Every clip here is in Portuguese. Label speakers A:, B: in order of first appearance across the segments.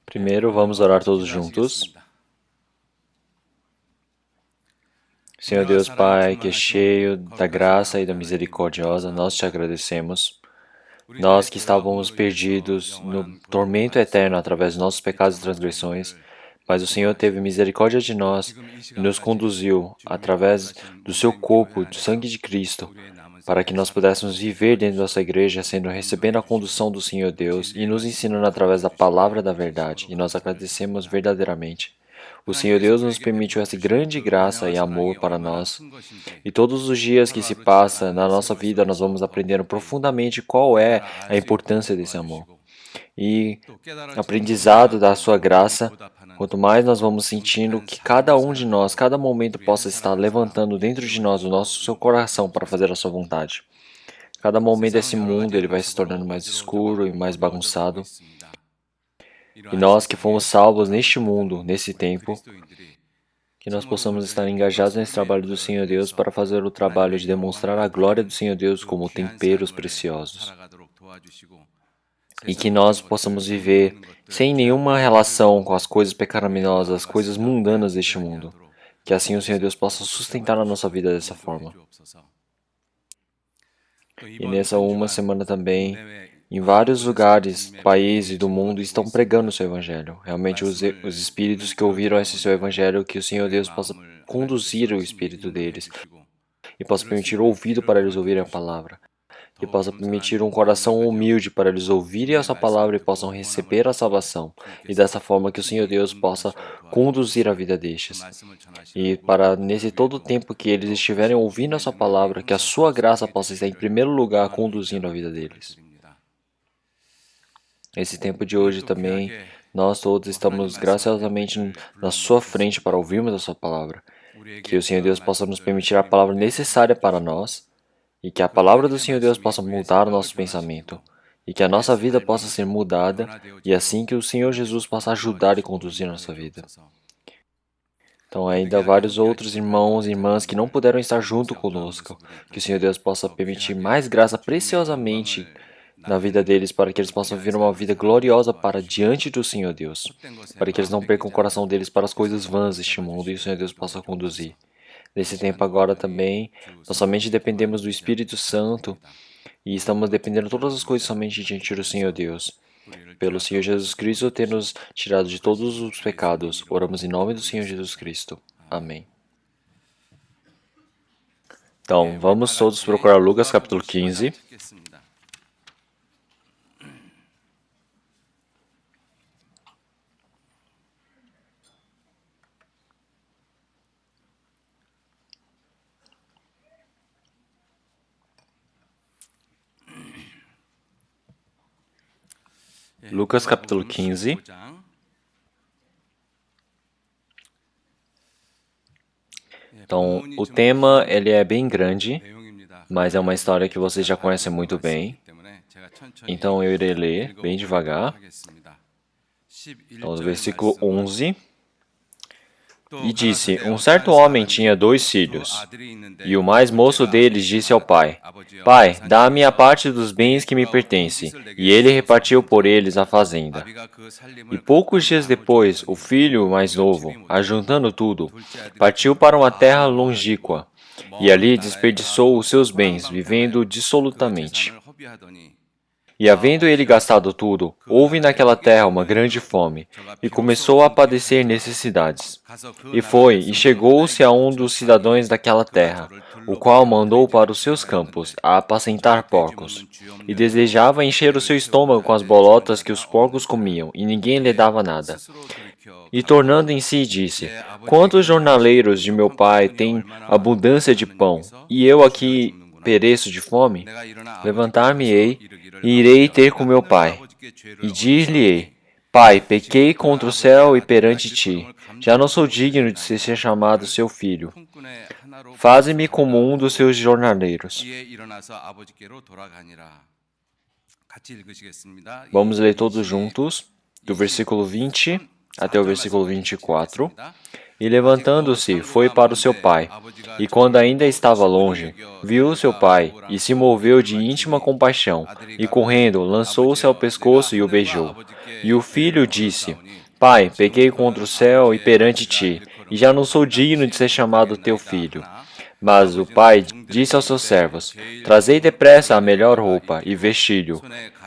A: Primeiro, vamos orar todos juntos. Senhor Deus Pai, que é cheio da graça e da misericordiosa, nós te agradecemos. Nós que estávamos perdidos no tormento eterno através dos nossos pecados e transgressões, mas o Senhor teve misericórdia de nós e nos conduziu através do seu corpo, do sangue de Cristo, para que nós pudéssemos viver dentro da nossa igreja, recebendo a condução do Senhor Deus e nos ensinando através da palavra da verdade, e nós agradecemos verdadeiramente. O Senhor Deus nos permitiu essa grande graça e amor para nós, e todos os dias que se passa na nossa vida nós vamos aprendendo profundamente qual é a importância desse amor. E aprendizado da sua graça, quanto mais nós vamos sentindo que cada um de nós, cada momento possa estar levantando dentro de nós o seu coração para fazer a sua vontade. Cada momento desse mundo ele vai se tornando mais escuro e mais bagunçado. E nós que fomos salvos neste mundo, nesse tempo, que nós possamos estar engajados nesse trabalho do Senhor Deus para fazer o trabalho de demonstrar a glória do Senhor Deus como temperos preciosos. E que nós possamos viver sem nenhuma relação com as coisas pecaminosas, as coisas mundanas deste mundo. Que assim o Senhor Deus possa sustentar a nossa vida dessa forma. E nessa uma semana também, em vários lugares, países do mundo estão pregando o seu evangelho. Realmente os espíritos que ouviram esse seu evangelho, que o Senhor Deus possa conduzir o espírito deles e possa permitir o ouvido para eles ouvirem a palavra. E possa permitir um coração humilde para eles ouvirem a sua palavra e possam receber a salvação. E dessa forma que o Senhor Deus possa conduzir a vida destes. E para nesse todo o tempo que eles estiverem ouvindo a sua palavra, que a sua graça possa estar em primeiro lugar conduzindo a vida deles. Esse tempo de hoje também, nós todos estamos graciosamente na sua frente para ouvirmos a sua palavra. Que o Senhor Deus possa nos permitir a palavra necessária para nós. E que a palavra do Senhor Deus possa mudar o nosso pensamento, e que a nossa vida possa ser mudada, e assim que o Senhor Jesus possa ajudar e conduzir a nossa vida. Então ainda vários outros irmãos e irmãs que não puderam estar junto conosco, que o Senhor Deus possa permitir mais graça preciosamente na vida deles, para que eles possam viver uma vida gloriosa para diante do Senhor Deus, para que eles não percam o coração deles para as coisas vãs deste mundo, e o Senhor Deus possa conduzir. Nesse tempo agora também, nós somente dependemos do Espírito Santo e estamos dependendo de todas as coisas somente diante do Senhor Deus. Pelo Senhor Jesus Cristo ter nos tirado de todos os pecados, oramos em nome do Senhor Jesus Cristo. Amém. Então, vamos todos procurar Lucas capítulo 15. Lucas capítulo 15. Então, o tema ele é bem grande, mas é uma história que vocês já conhecem muito bem. Então, eu irei ler bem devagar. Então, do versículo 11. E disse, um certo homem tinha 2 filhos, e o mais moço deles disse ao pai, Pai, dá-me a parte dos bens que me pertence. E ele repartiu por eles a fazenda. E poucos dias depois, o filho mais novo, ajuntando tudo, partiu para uma terra longínqua, e ali desperdiçou os seus bens, vivendo dissolutamente. E havendo ele gastado tudo, houve naquela terra uma grande fome, e começou a padecer necessidades. E foi, e chegou-se a um dos cidadãos daquela terra, o qual mandou para os seus campos, a apacentar porcos. E desejava encher o seu estômago com as bolotas que os porcos comiam, e ninguém lhe dava nada. E tornando em si, disse, Quantos jornaleiros de meu pai têm abundância de pão, e eu aqui pereço de fome? Levantar-me-ei, e irei ter com meu pai, e dir-lhe-ei, Pai, pequei contra o céu e perante ti, já não sou digno de ser chamado seu filho. Faze-me como um dos seus jornaleiros. Vamos ler todos juntos, do versículo 20 até o versículo 24. E levantando-se, foi para o seu pai. E quando ainda estava longe, viu o seu pai, e se moveu de íntima compaixão, e correndo, lançou-se ao pescoço e o beijou. E o filho disse: Pai, pequei contra o céu e perante ti, e já não sou digno de ser chamado teu filho. Mas o pai disse aos seus servos: Trazei depressa a melhor roupa e vestilho,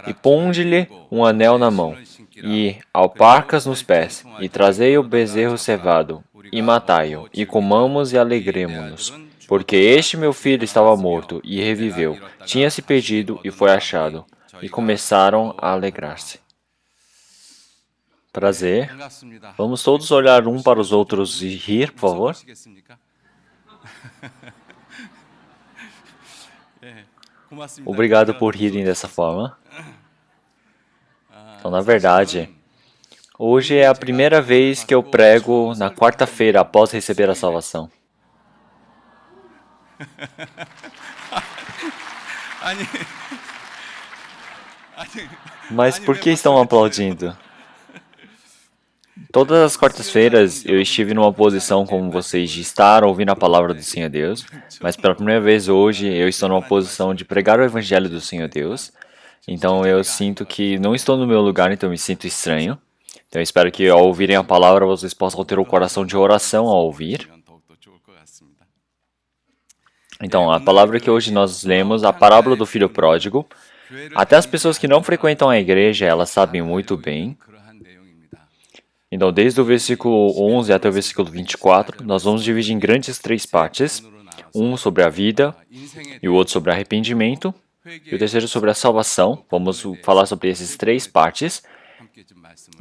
A: e ponde-lhe um anel na mão, e alparcas nos pés, e trazei o bezerro cevado, e matai-o, e comamos e alegremo-nos. Porque este meu filho estava morto e reviveu, tinha se perdido e foi achado. E começaram a alegrar-se. Prazer. Vamos todos olhar um para os outros e rir, por favor? Obrigado por rirem dessa forma. Então, na verdade, hoje é a primeira vez que eu prego na quarta-feira após receber a salvação. Mas por que estão aplaudindo? Todas as quartas-feiras eu estive numa posição como vocês de estar ouvindo a palavra do Senhor Deus, mas pela primeira vez hoje eu estou numa posição de pregar o Evangelho do Senhor Deus. Então eu sinto que não estou no meu lugar, então eu me sinto estranho. Então eu espero que ao ouvirem a palavra vocês possam ter o coração de oração ao ouvir. Então a palavra que hoje nós lemos, a parábola do filho pródigo. Até as pessoas que não frequentam a igreja, elas sabem muito bem. Então, desde o versículo 11 até o versículo 24, nós vamos dividir em grandes três partes. Um sobre a vida, e o outro sobre arrependimento, e o terceiro sobre a salvação. Vamos falar sobre essas três partes.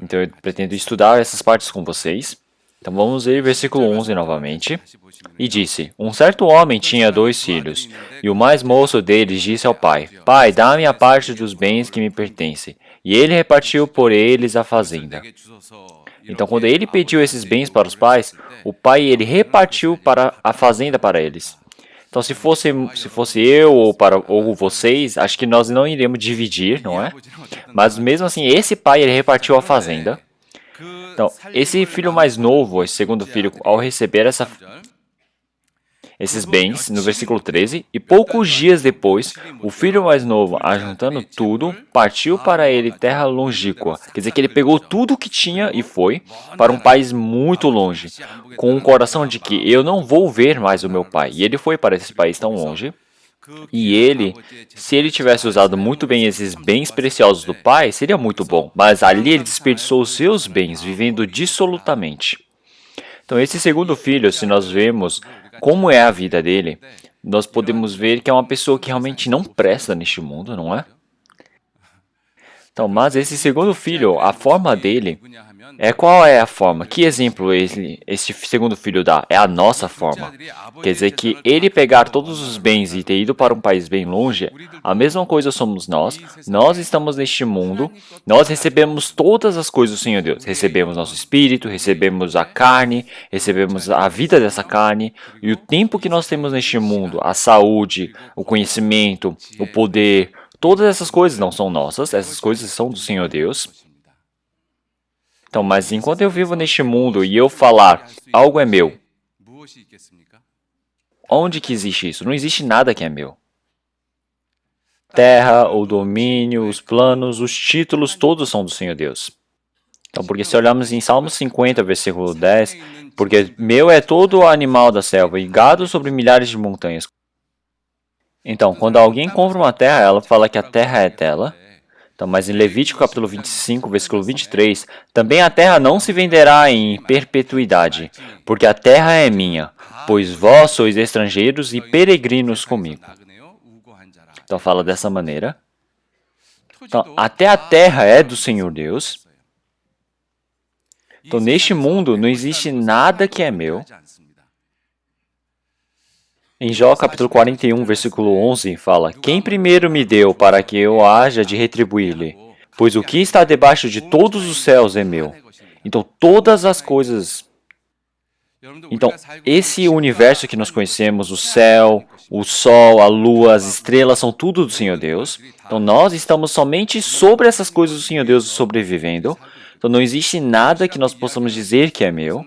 A: Então, eu pretendo estudar essas partes com vocês. Então, vamos ver o versículo 11 novamente. E disse: Um certo homem tinha 2 filhos, e o mais moço deles disse ao pai: Pai, dá-me a parte dos bens que me pertencem. E ele repartiu por eles a fazenda. Então, quando ele pediu esses bens para os pais, o pai ele repartiu para a fazenda para eles. Então, se fosse eu ou vocês, acho que nós não iremos dividir, não é? Mas mesmo assim, esse pai ele repartiu a fazenda. Então, esse filho mais novo, esse segundo filho, ao receber esses bens, no versículo 13, e poucos dias depois, o filho mais novo, ajuntando tudo, partiu para ele terra longínqua. Quer dizer que ele pegou tudo o que tinha e foi para um país muito longe, com o coração de que eu não vou ver mais o meu pai. E ele foi para esse país tão longe. E ele, se ele tivesse usado muito bem esses bens preciosos do pai, seria muito bom. Mas ali ele desperdiçou os seus bens, vivendo dissolutamente. Então, esse segundo filho, se nós vemos como é a vida dele, nós podemos ver que é uma pessoa que realmente não presta neste mundo, não é? Então, mas esse segundo filho, a forma dele, qual é a forma? Que exemplo esse segundo filho dá? É a nossa forma. Quer dizer que ele pegar todos os bens e ter ido para um país bem longe, a mesma coisa somos nós. Nós estamos neste mundo, nós recebemos todas as coisas do Senhor Deus. Recebemos nosso espírito, recebemos a carne, recebemos a vida dessa carne, e o tempo que nós temos neste mundo, a saúde, o conhecimento, o poder, todas essas coisas não são nossas, essas coisas são do Senhor Deus. Então, mas enquanto eu vivo neste mundo e eu falar, algo é meu, onde que existe isso? Não existe nada que é meu. Terra, o domínio, os planos, os títulos, todos são do Senhor Deus. Então, porque se olharmos em Salmo 50, versículo 10, porque meu é todo o animal da selva e gado sobre milhares de montanhas. Então, quando alguém compra uma terra, ela fala que a terra é dela. Então, mas em Levítico capítulo 25, versículo 23, também a terra não se venderá em perpetuidade, porque a terra é minha, pois vós sois estrangeiros e peregrinos comigo. Então fala dessa maneira. Então, até a terra é do Senhor Deus. Então, neste mundo não existe nada que é meu. Em Jó capítulo 41, versículo 11, fala: Quem primeiro me deu para que eu haja de retribuir-lhe? Pois o que está debaixo de todos os céus é meu. Então, todas as coisas... Então, esse universo que nós conhecemos, o céu, o sol, a lua, as estrelas, são tudo do Senhor Deus. Então, nós estamos somente sobre essas coisas do Senhor Deus sobrevivendo. Então, não existe nada que nós possamos dizer que é meu.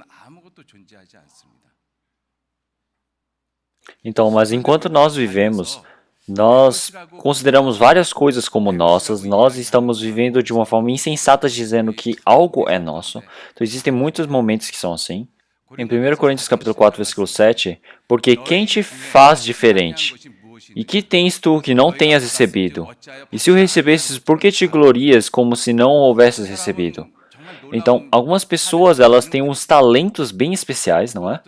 A: Então, mas enquanto nós vivemos, Nós consideramos várias coisas como nossas, nós estamos vivendo de uma forma insensata dizendo que algo é nosso. Então existem muitos momentos que são assim. Em 1 Coríntios capítulo 4, versículo 7, porque quem te faz diferente? E que tens tu que não tenhas recebido? E se o recebesses, por que te glorias como se não o houvesses recebido? Então, algumas pessoas, elas têm uns talentos bem especiais, não é?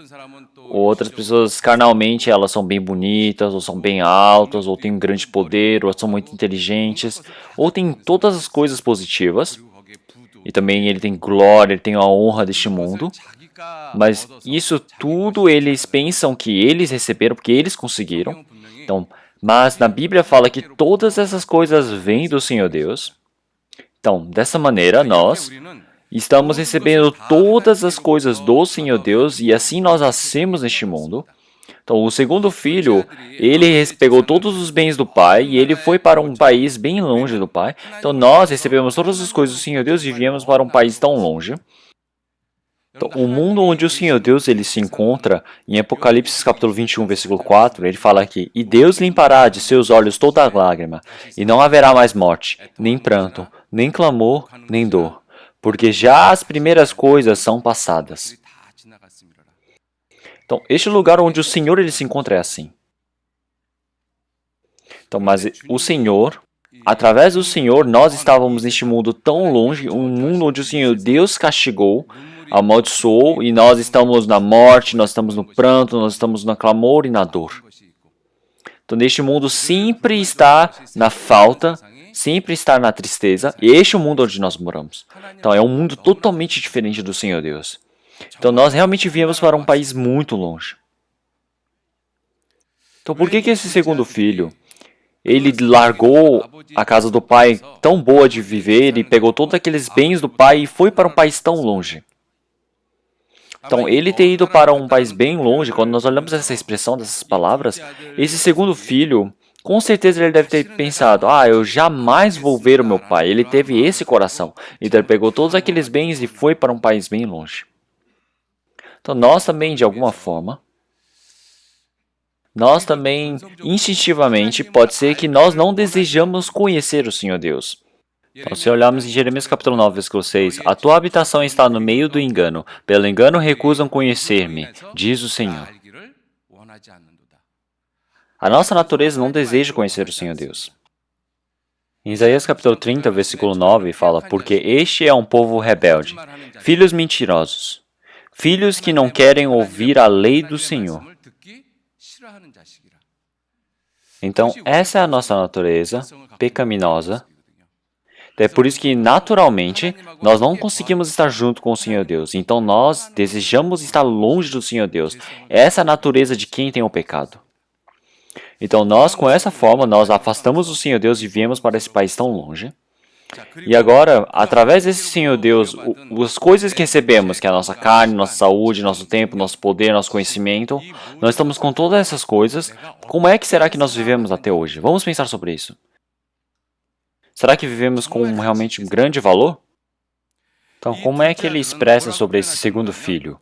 A: Outras pessoas, carnalmente, elas são bem bonitas, ou são bem altas, ou têm um grande poder, ou são muito inteligentes, ou têm todas as coisas positivas. E também ele tem glória, ele tem a honra deste mundo. Mas isso tudo eles pensam que eles receberam porque eles conseguiram. Então, mas na Bíblia fala que todas essas coisas vêm do Senhor Deus. Então, dessa maneira, nós estamos recebendo todas as coisas do Senhor Deus e assim nós nascemos neste mundo. Então, o segundo filho, ele pegou todos os bens do pai e ele foi para um país bem longe do pai. Então, nós recebemos todas as coisas do Senhor Deus e viemos para um país tão longe. Então, o mundo onde o Senhor Deus ele se encontra, em Apocalipse capítulo 21, versículo 4, ele fala aqui: E Deus limpará de seus olhos toda lágrima, e não haverá mais morte, nem pranto, nem clamor, nem dor, porque já as primeiras coisas são passadas. Então, este lugar onde o Senhor ele se encontra é assim. Então, mas o Senhor, através do Senhor, nós estávamos neste mundo tão longe, um mundo onde o Senhor Deus castigou, amaldiçoou, e nós estamos na morte, nós estamos no pranto, nós estamos no clamor e na dor. Então, neste mundo sempre está na falta, sempre está na tristeza, e este é o mundo onde nós moramos. Então, é um mundo totalmente diferente do Senhor Deus. Então, nós realmente viemos para um país muito longe. Então, por que esse segundo filho, ele largou a casa do pai tão boa de viver e pegou todos aqueles bens do pai e foi para um país tão longe? Então, ele ter ido para um país bem longe, quando nós olhamos essa expressão dessas palavras, esse segundo filho, com certeza ele deve ter pensado: eu jamais vou ver o meu pai. Ele teve esse coração. Então, ele pegou todos aqueles bens e foi para um país bem longe. Então, nós também, de alguma forma, nós também, instintivamente, pode ser que nós não desejamos conhecer o Senhor Deus. Então, se olharmos em Jeremias capítulo 9, versículo 6, a tua habitação está no meio do engano, pelo engano recusam conhecer-me, diz o Senhor. A nossa natureza não deseja conhecer o Senhor Deus. Em Isaías capítulo 30, versículo 9, fala: Porque este é um povo rebelde, filhos mentirosos, filhos que não querem ouvir a lei do Senhor. Então, essa é a nossa natureza pecaminosa. É por isso que, naturalmente, nós não conseguimos estar junto com o Senhor Deus. Então, nós desejamos estar longe do Senhor Deus. Essa é a natureza de quem tem o pecado. Então, nós, com essa forma, nós afastamos o Senhor Deus e viemos para esse país tão longe. E agora, através desse Senhor Deus, as coisas que recebemos, que é a nossa carne, nossa saúde, nosso tempo, nosso poder, nosso conhecimento, nós estamos com todas essas coisas. Como é que será que nós vivemos até hoje? Vamos pensar sobre isso. Será que vivemos com realmente um grande valor? Então, como é que ele expressa sobre esse segundo filho?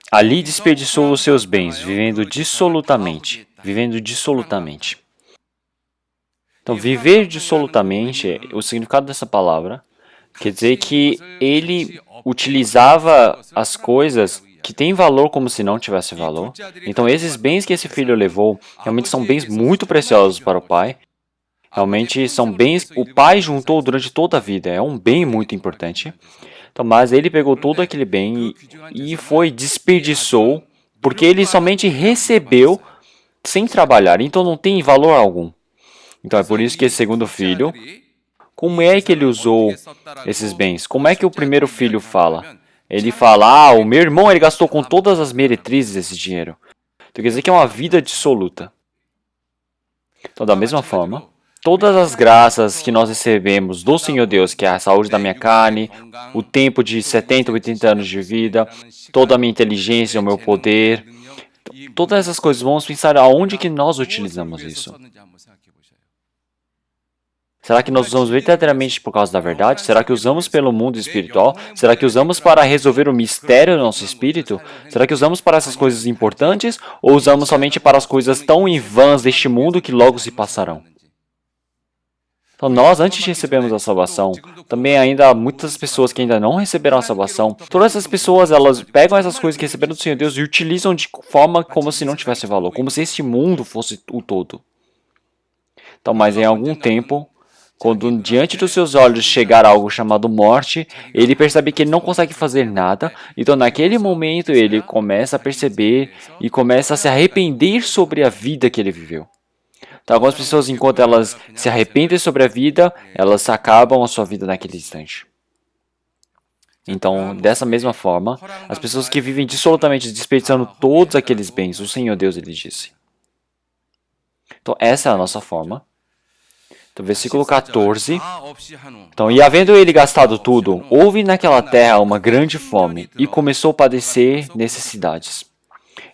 A: Ali desperdiçou os seus bens, vivendo dissolutamente. Vivendo dissolutamente. Então, viver dissolutamente, o significado dessa palavra, quer dizer que ele utilizava as coisas que têm valor como se não tivesse valor. Então, esses bens que esse filho levou, realmente são bens muito preciosos para o pai. Realmente são bens que o pai juntou durante toda a vida. É um bem muito importante. Então, mas ele pegou todo aquele bem e desperdiçou, porque ele somente recebeu sem trabalhar. Então não tem valor algum. Então é por isso que esse segundo filho, como é que ele usou esses bens? Como é que o primeiro filho fala? Ele fala: o meu irmão ele gastou com todas as meretrizes esse dinheiro. Então quer dizer que é uma vida dissoluta. Então da mesma forma, todas as graças que nós recebemos do Senhor Deus, que é a saúde da minha carne, o tempo de 70, 80 anos de vida, toda a minha inteligência, o meu poder, todas essas coisas, vamos pensar aonde que nós utilizamos isso. Será que nós usamos verdadeiramente por causa da verdade? Será que usamos pelo mundo espiritual? Será que usamos para resolver o mistério do nosso espírito? Será que usamos para essas coisas importantes? Ou usamos somente para as coisas tão em vãs deste mundo que logo se passarão? Então nós, antes de recebermos a salvação, também ainda há muitas pessoas que ainda não receberam a salvação. Todas essas pessoas, elas pegam essas coisas que receberam do Senhor Deus e utilizam de forma como se não tivesse valor, como se este mundo fosse o todo. Então, mas em algum tempo, quando diante dos seus olhos chegar algo chamado morte, ele percebe que ele não consegue fazer nada. Então, naquele momento, ele começa a perceber e começa a se arrepender sobre a vida que ele viveu. Então, algumas pessoas, enquanto elas se arrependem sobre a vida, elas acabam a sua vida naquele instante. Então, dessa mesma forma, as pessoas que vivem dissolutamente desperdiçando todos aqueles bens, o Senhor Deus, ele disse. Então, essa é a nossa forma. Então, versículo 14. Então, e havendo ele gastado tudo, houve naquela terra uma grande fome, e começou a padecer necessidades.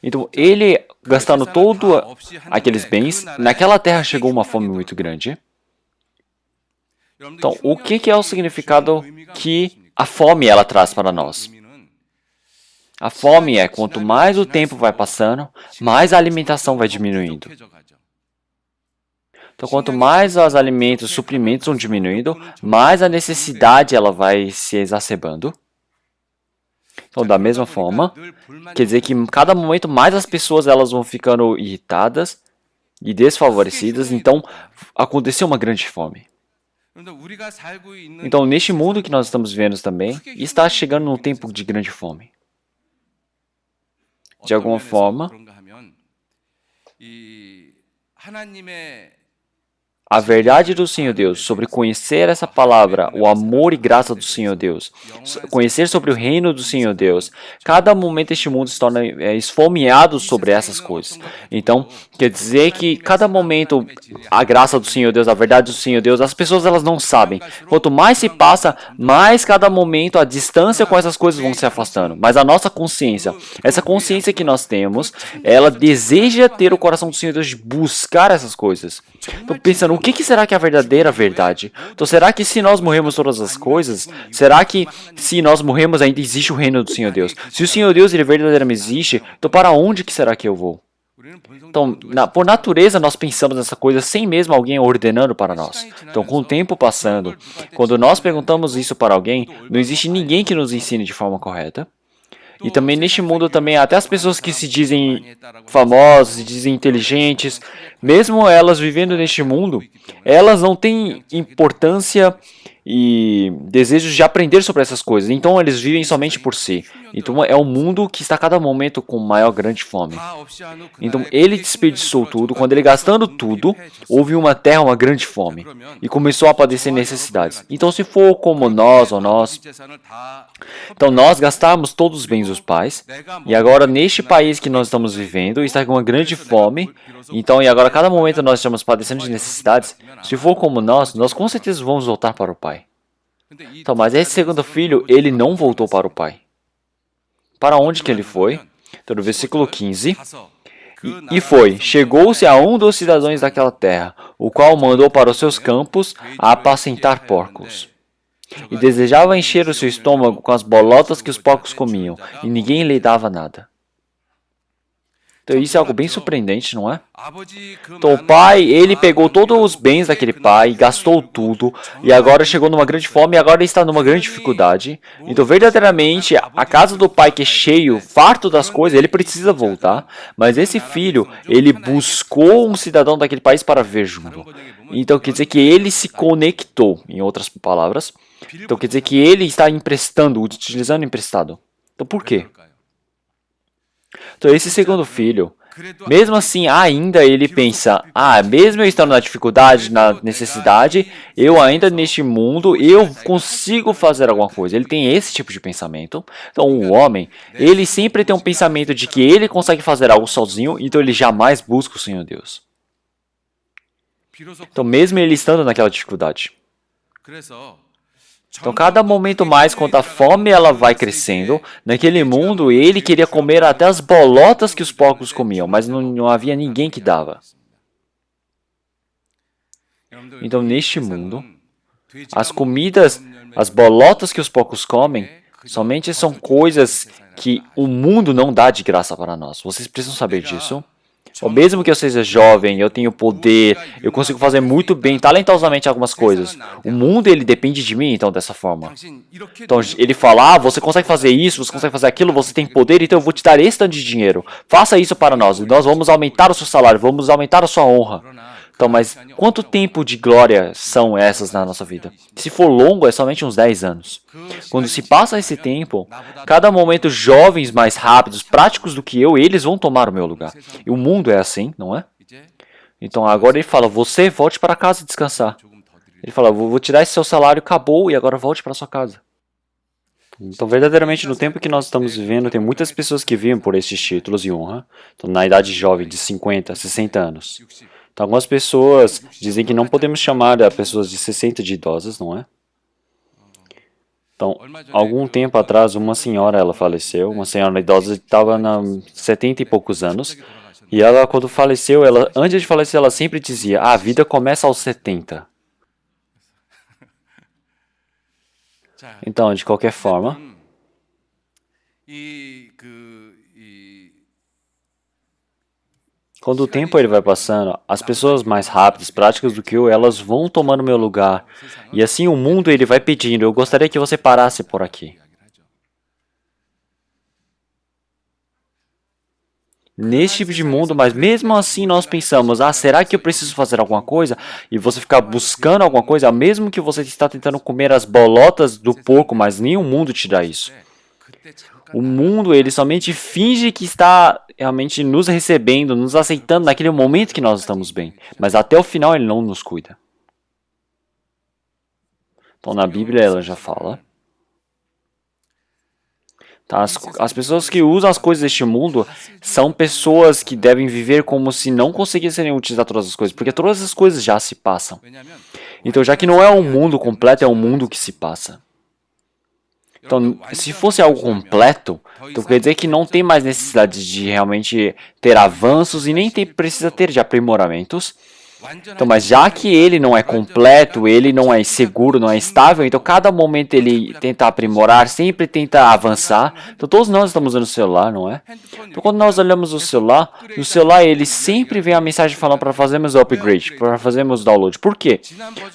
A: Então, ele, gastando todos aqueles bens, naquela terra chegou uma fome muito grande. Então, o que é o significado que a fome ela traz para nós? A fome é quanto mais o tempo vai passando, mais a alimentação vai diminuindo. Então, quanto mais os alimentos, os suprimentos vão diminuindo, mais a necessidade ela vai se exacerbando. Então, da mesma forma, quer dizer que cada momento mais as pessoas elas vão ficando irritadas e desfavorecidas, então aconteceu uma grande fome. Então, neste mundo que nós estamos vivendo também, está chegando um tempo de grande fome. De alguma forma, a verdade do Senhor Deus sobre conhecer essa palavra, o amor e graça do Senhor Deus, conhecer sobre o reino do Senhor Deus, cada momento este mundo se torna esfomeado sobre essas coisas. Então, quer dizer que cada momento a graça do Senhor Deus, a verdade do Senhor Deus, as pessoas elas não sabem. Quanto mais se passa, mais cada momento a distância com essas coisas vão se afastando. Mas a nossa consciência, essa consciência que nós temos, ela deseja ter o coração do Senhor Deus de buscar essas coisas. Então, pensando, o que será que é a verdadeira verdade? Então, será que se nós morremos todas as coisas, será que se nós morremos ainda existe o reino do Senhor Deus? Se o Senhor Deus ele verdadeiramente existe, então para onde que será que eu vou? Então, por natureza, nós pensamos nessa coisa sem mesmo alguém ordenando para nós. Então, com o tempo passando, quando nós perguntamos isso para alguém, não existe ninguém que nos ensine de forma correta. E também neste mundo também até as pessoas que se dizem famosas, se dizem inteligentes, mesmo elas vivendo neste mundo, elas não têm importância e desejos de aprender sobre essas coisas. Então eles vivem somente por si. Então é um mundo que está a cada momento com maior grande fome. Então ele desperdiçou tudo. Quando ele gastando tudo, houve uma terra, uma grande fome. E começou a padecer necessidades. Então se for como nós ou nós, então nós gastamos todos os bens dos pais. E agora neste país que nós estamos vivendo, está com uma grande fome. Então e agora a cada momento nós estamos padecendo de necessidades. Se for como nós com certeza vamos voltar para o pai. Então, mas esse segundo filho, ele não voltou para o pai. Para onde que ele foi? Então, no versículo 15. E foi, chegou-se a um dos cidadãos daquela terra, o qual mandou para os seus campos a apacentar porcos. E desejava encher o seu estômago com as bolotas que os porcos comiam, e ninguém lhe dava nada. Então isso é algo bem surpreendente, não é? Então o pai, ele pegou todos os bens daquele pai, gastou tudo, e agora chegou numa grande fome, e agora ele está numa grande dificuldade. Então verdadeiramente, a casa do pai que é cheio, farto das coisas, ele precisa voltar. Mas esse filho, ele buscou um cidadão daquele país para viver junto. Então quer dizer que ele se conectou, em outras palavras. Então quer dizer que ele está emprestando, utilizando emprestado. Então por quê? Então esse segundo filho, mesmo assim, ainda ele pensa, mesmo eu estando na dificuldade, na necessidade, eu ainda neste mundo, eu consigo fazer alguma coisa. Ele tem esse tipo de pensamento. Então o homem, ele sempre tem um pensamento de que ele consegue fazer algo sozinho, então ele jamais busca o Senhor Deus. Então mesmo ele estando naquela dificuldade. Então, cada momento mais, quando a fome ela vai crescendo, naquele mundo ele queria comer até as bolotas que os porcos comiam, mas não havia ninguém que dava. Então, neste mundo, as comidas, as bolotas que os porcos comem, somente são coisas que o mundo não dá de graça para nós. Vocês precisam saber disso. Ou mesmo que eu seja jovem, eu tenho poder, eu consigo fazer muito bem, talentosamente algumas coisas. O mundo, ele depende de mim, então, dessa forma. Então, ele fala, você consegue fazer isso, você consegue fazer aquilo, você tem poder, então eu vou te dar esse tanto de dinheiro. Faça isso para nós, e nós vamos aumentar o seu salário, vamos aumentar a sua honra. Então, mas quanto tempo de glória são essas na nossa vida? Se for longo, é somente uns 10 anos. Quando se passa esse tempo, cada momento jovens mais rápidos, práticos do que eu, eles vão tomar o meu lugar. E o mundo é assim, não é? Então agora ele fala, você volte para casa descansar. Ele fala, vou tirar esse seu salário, acabou, e agora volte para sua casa. Então, verdadeiramente, no tempo que nós estamos vivendo, tem muitas pessoas que vivem por esses títulos e honra. Então, na idade jovem, de 50, 60 anos. Então, algumas pessoas dizem que não podemos chamar a pessoas de 60 de idosas, não é? Então, algum tempo atrás, uma senhora, ela faleceu, uma senhora idosa, estava na 70 e poucos anos, e ela, quando faleceu, antes de falecer, ela sempre dizia, a vida começa aos 70. Então, de qualquer forma, quando o tempo ele vai passando, as pessoas mais rápidas, práticas do que eu, elas vão tomando meu lugar. E assim o mundo ele vai pedindo, eu gostaria que você parasse por aqui. Nesse tipo de mundo, mas mesmo assim nós pensamos, será que eu preciso fazer alguma coisa? E você ficar buscando alguma coisa, mesmo que você está tentando comer as bolotas do porco, mas nenhum mundo te dá isso. O mundo, ele somente finge que está realmente nos recebendo, nos aceitando naquele momento que nós estamos bem. Mas até o final ele não nos cuida. Então na Bíblia ela já fala. Tá? As pessoas que usam as coisas deste mundo são pessoas que devem viver como se não conseguissem utilizar todas as coisas, porque todas as coisas já se passam. Então já que não é um mundo completo, é um mundo que se passa. Então, se fosse algo completo, então quer dizer que não tem mais necessidade de realmente ter avanços e nem precisa ter de aprimoramentos. Então, mas já que ele não é completo, ele não é seguro, não é estável, então cada momento ele tenta aprimorar, sempre tenta avançar. Então todos nós estamos usando o celular, não é? Então quando nós olhamos o celular, no celular ele sempre vem a mensagem falando para fazermos o upgrade, para fazermos o download. Por quê?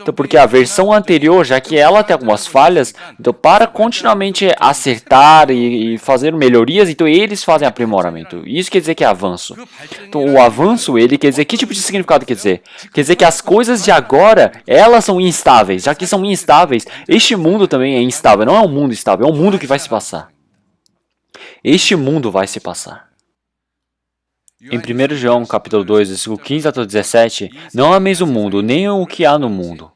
A: Então porque a versão anterior, já que ela tem algumas falhas, então para continuamente acertar e fazer melhorias, então eles fazem aprimoramento. Isso quer dizer que é avanço. Então o avanço, ele quer dizer, que tipo de significado quer dizer? Quer dizer que as coisas de agora, elas são instáveis. Já que são instáveis, este mundo também é instável. Não é um mundo estável, é um mundo que vai se passar. Este mundo vai se passar. Em 1 João, capítulo 2, versículo 15 até 17, não ameis o mundo, nem o que há no mundo.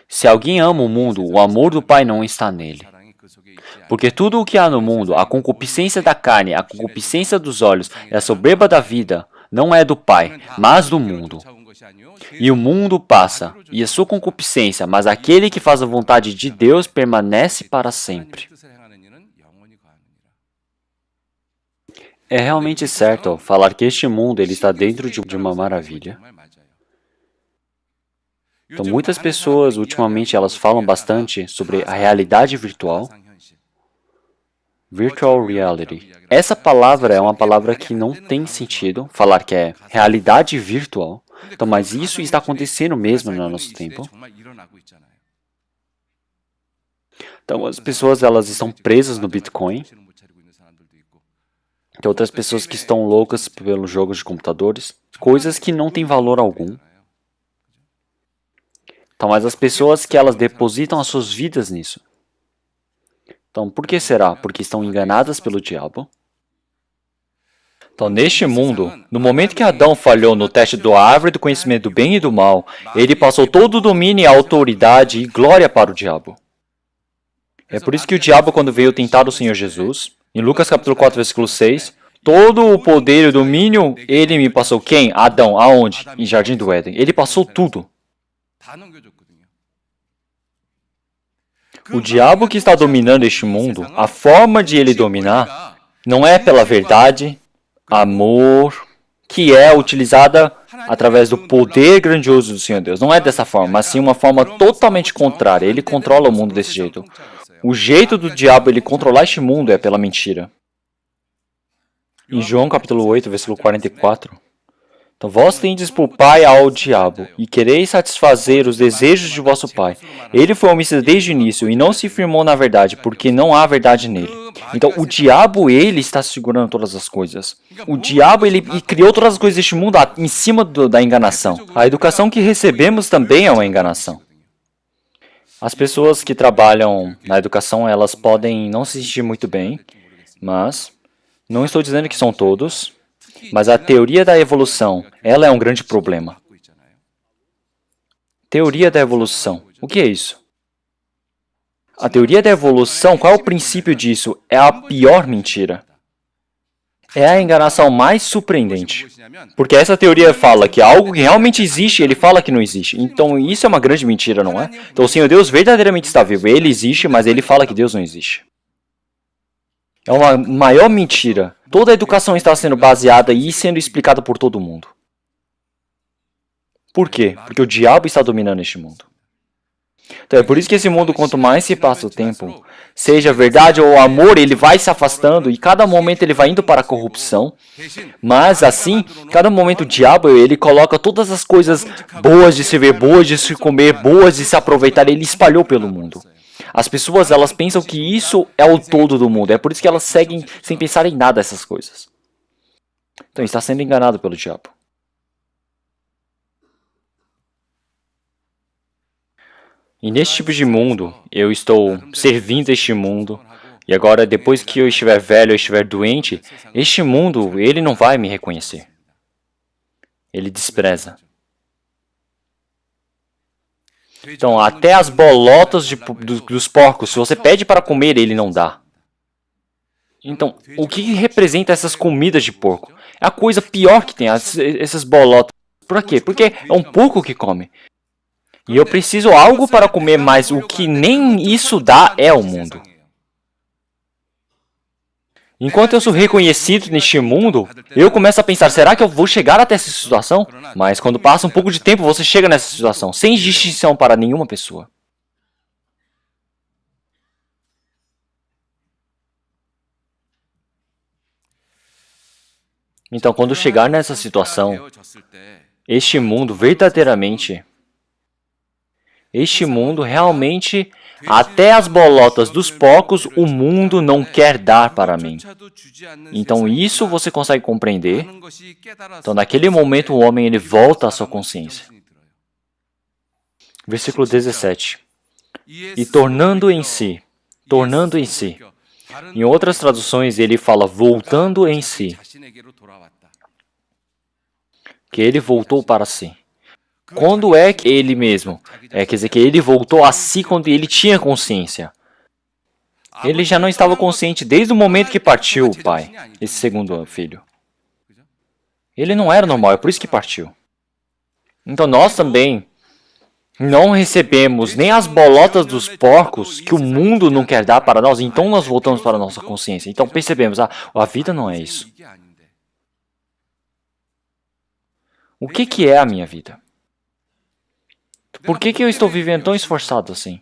A: Se alguém ama o mundo, o amor do Pai não está nele. Porque tudo o que há no mundo, a concupiscência da carne, a concupiscência dos olhos e a soberba da vida, não é do Pai, mas do mundo. E o mundo passa, e a sua concupiscência, mas aquele que faz a vontade de Deus permanece para sempre. É realmente certo falar que este mundo ele está dentro de uma maravilha. Então, muitas pessoas, ultimamente, elas falam bastante sobre a realidade virtual. Virtual reality. Essa palavra é uma palavra que não tem sentido, falar que é realidade virtual. Então, mas isso está acontecendo mesmo no nosso tempo. Então, as pessoas elas estão presas no Bitcoin. Tem outras pessoas que estão loucas pelos jogos de computadores, coisas que não têm valor algum. Então, mas as pessoas que elas depositam as suas vidas nisso. Então, por que será? Porque estão enganadas pelo diabo. Então, neste mundo, no momento que Adão falhou no teste da árvore do conhecimento do bem e do mal, ele passou todo o domínio, autoridade e glória para o diabo. É por isso que o diabo, quando veio tentar o Senhor Jesus, em Lucas capítulo 4, versículo 6, todo o poder e o domínio, ele me passou. Quem? Adão. Aonde? Em Jardim do Éden. Ele passou tudo. O diabo que está dominando este mundo, a forma de ele dominar, não é pela verdade, amor, que é utilizada através do poder grandioso do Senhor Deus. Não é dessa forma, mas sim uma forma totalmente contrária. Ele controla o mundo desse jeito. O jeito do diabo ele controlar este mundo é pela mentira. Em João capítulo 8, versículo 44. Então vós tendes por pai ao diabo, e quereis satisfazer os desejos de vosso pai. Ele foi homicida desde o início, e não se firmou na verdade, porque não há verdade nele. Então o diabo, ele está segurando todas as coisas. O diabo, ele criou todas as coisas deste mundo em cima da enganação. A educação que recebemos também é uma enganação. As pessoas que trabalham na educação, elas podem não se sentir muito bem, mas não estou dizendo que são todos. Mas a teoria da evolução, ela é um grande problema. Teoria da evolução. O que é isso? A teoria da evolução, qual é o princípio disso? É a pior mentira. É a enganação mais surpreendente. Porque essa teoria fala que algo que realmente existe, ele fala que não existe. Então isso é uma grande mentira, não é? Então o Senhor Deus verdadeiramente está vivo. Ele existe, mas ele fala que Deus não existe. É uma maior mentira. Toda a educação está sendo baseada e sendo explicada por todo mundo. Por quê? Porque o diabo está dominando este mundo. Então é por isso que esse mundo, quanto mais se passa o tempo, seja verdade ou amor, ele vai se afastando e cada momento ele vai indo para a corrupção. Mas assim, cada momento o diabo, ele coloca todas as coisas boas de se ver, boas de se comer, boas de se aproveitar, ele espalhou pelo mundo. As pessoas, elas pensam que isso é o todo do mundo. É por isso que elas seguem sem pensar em nada essas coisas. Então, está sendo enganado pelo diabo. E nesse tipo de mundo, eu estou servindo este mundo. E agora, depois que eu estiver velho, eu estiver doente, este mundo, ele não vai me reconhecer. Ele despreza. Então, até as bolotas dos porcos, se você pede para comer, ele não dá. Então, o que representa essas comidas de porco? É a coisa pior que tem, essas bolotas. Por quê? Porque é um porco que come. E eu preciso algo para comer, mas o que nem isso dá é o mundo. Enquanto eu sou reconhecido neste mundo, eu começo a pensar, será que eu vou chegar até essa situação? Mas quando passa um pouco de tempo, você chega nessa situação, sem distinção para nenhuma pessoa. Então, quando chegar nessa situação, este mundo verdadeiramente, este mundo realmente, até as bolotas dos porcos, o mundo não quer dar para mim. Então isso você consegue compreender. Então naquele momento o homem ele volta à sua consciência. Versículo 17. E tornando em si. Em outras traduções ele fala voltando em si. Que ele voltou para si. Quando é que ele mesmo? Quer dizer que ele voltou a si quando ele tinha consciência. Ele já não estava consciente desde o momento que partiu o pai, esse segundo filho. Ele não era normal, é por isso que partiu. Então nós também não recebemos nem as bolotas dos porcos que o mundo não quer dar para nós, então nós voltamos para a nossa consciência. Então percebemos, a vida não é isso. O que é a minha vida? Por que eu estou vivendo tão esforçado assim?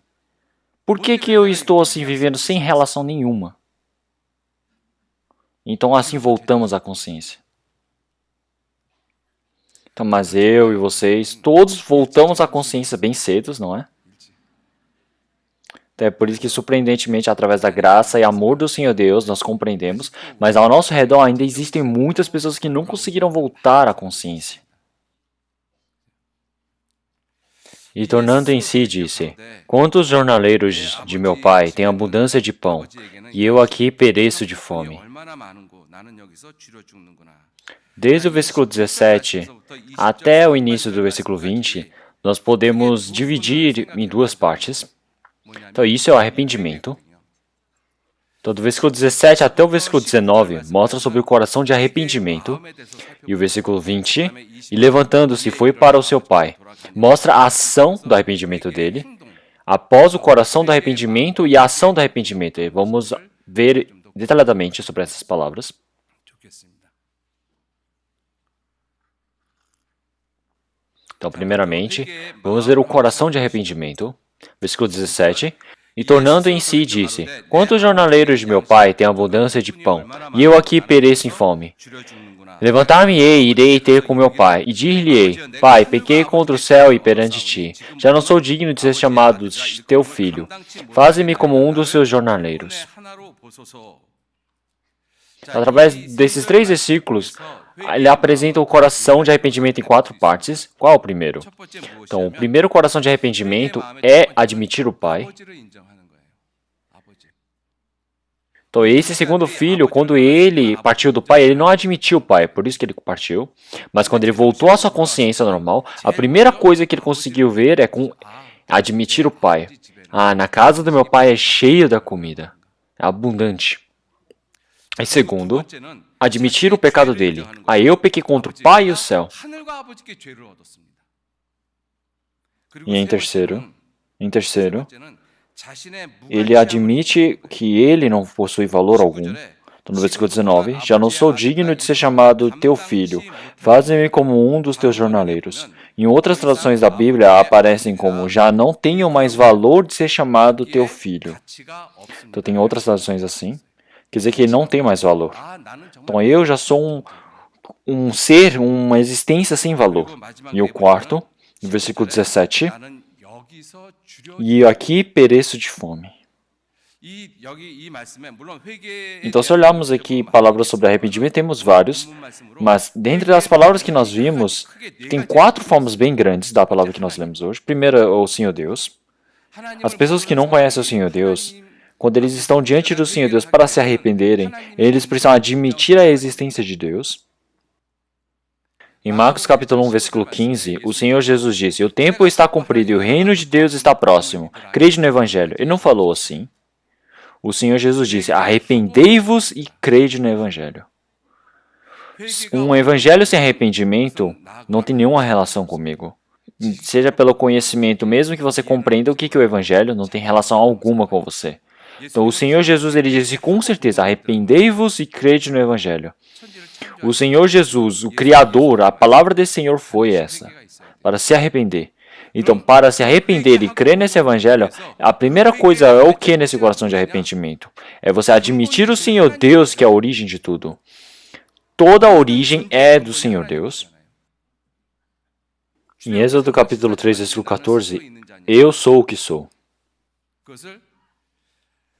A: Por que eu estou assim vivendo sem relação nenhuma? Então assim voltamos à consciência. Então, mas eu e vocês, todos voltamos à consciência bem cedo, não é? Então, é por isso que, surpreendentemente, através da graça e amor do Senhor Deus, nós compreendemos, mas ao nosso redor ainda existem muitas pessoas que não conseguiram voltar à consciência. E tornando em si, disse, quantos jornaleiros de meu pai têm abundância de pão, e eu aqui pereço de fome. Desde o versículo 17 até o início do versículo 20, nós podemos dividir em duas partes. Então, isso é o arrependimento. Então, do versículo 17 até o versículo 19, mostra sobre o coração de arrependimento. E o versículo 20, e levantando-se foi para o seu pai. Mostra a ação do arrependimento dele, após o coração do arrependimento e a ação do arrependimento. E vamos ver detalhadamente sobre essas palavras. Então, primeiramente, vamos ver o coração de arrependimento. Versículo 17. E tornando em si, disse: Quantos jornaleiros de meu pai têm abundância de pão, e eu aqui pereço em fome? Levantar-me-ei e irei ter com meu pai, e dir-lhe-ei: Pai, pequei contra o céu e perante ti. Já não sou digno de ser chamado teu filho. Faze-me como um dos seus jornaleiros. Através desses 3 versículos, ele apresenta o coração de arrependimento em 4 partes. Qual é o primeiro? Então, o primeiro coração de arrependimento é admitir o pai. Então, esse segundo filho, quando ele partiu do pai, ele não admitiu o pai, por isso que ele partiu. Mas quando ele voltou à sua consciência normal, a primeira coisa que ele conseguiu ver é com admitir o pai. Ah, na casa do meu pai é cheio da comida, é abundante. E segundo, admitir o pecado dele. Ah, eu pequei contra o pai e o céu. E em terceiro, ele admite que ele não possui valor algum. Então, no versículo 19, já não sou digno de ser chamado teu filho, faze-me como um dos teus jornaleiros. Em outras traduções da Bíblia aparecem como já não tenho mais valor de ser chamado teu filho. Então tem outras traduções assim, quer dizer que ele não tem mais valor. Então eu já sou um ser, uma existência sem valor. E o quarto, no versículo 17, e aqui pereço de fome. Então, se olharmos aqui palavras sobre arrependimento, temos vários, mas dentre as palavras que nós vimos, tem 4 formas bem grandes da palavra que nós lemos hoje. Primeiro é o Senhor Deus. As pessoas que não conhecem o Senhor Deus, quando eles estão diante do Senhor Deus para se arrependerem, eles precisam admitir a existência de Deus. Em Marcos capítulo 1, versículo 15, o Senhor Jesus disse: O tempo está cumprido e o reino de Deus está próximo. Crede no Evangelho. Ele não falou assim. O Senhor Jesus disse: Arrependei-vos e crede no Evangelho. Um Evangelho sem arrependimento não tem nenhuma relação comigo. Seja pelo conhecimento, mesmo que você compreenda o que é o Evangelho, não tem relação alguma com você. Então, o Senhor Jesus ele disse com certeza: Arrependei-vos e crede no Evangelho. O Senhor Jesus, o Criador, a palavra desse Senhor foi essa, para se arrepender. Então, para se arrepender e crer nesse Evangelho, a primeira coisa é o que nesse coração de arrependimento? É você admitir o Senhor Deus, que é a origem de tudo. Toda a origem é do Senhor Deus. Em Êxodo capítulo 3, versículo 14, eu sou o que sou.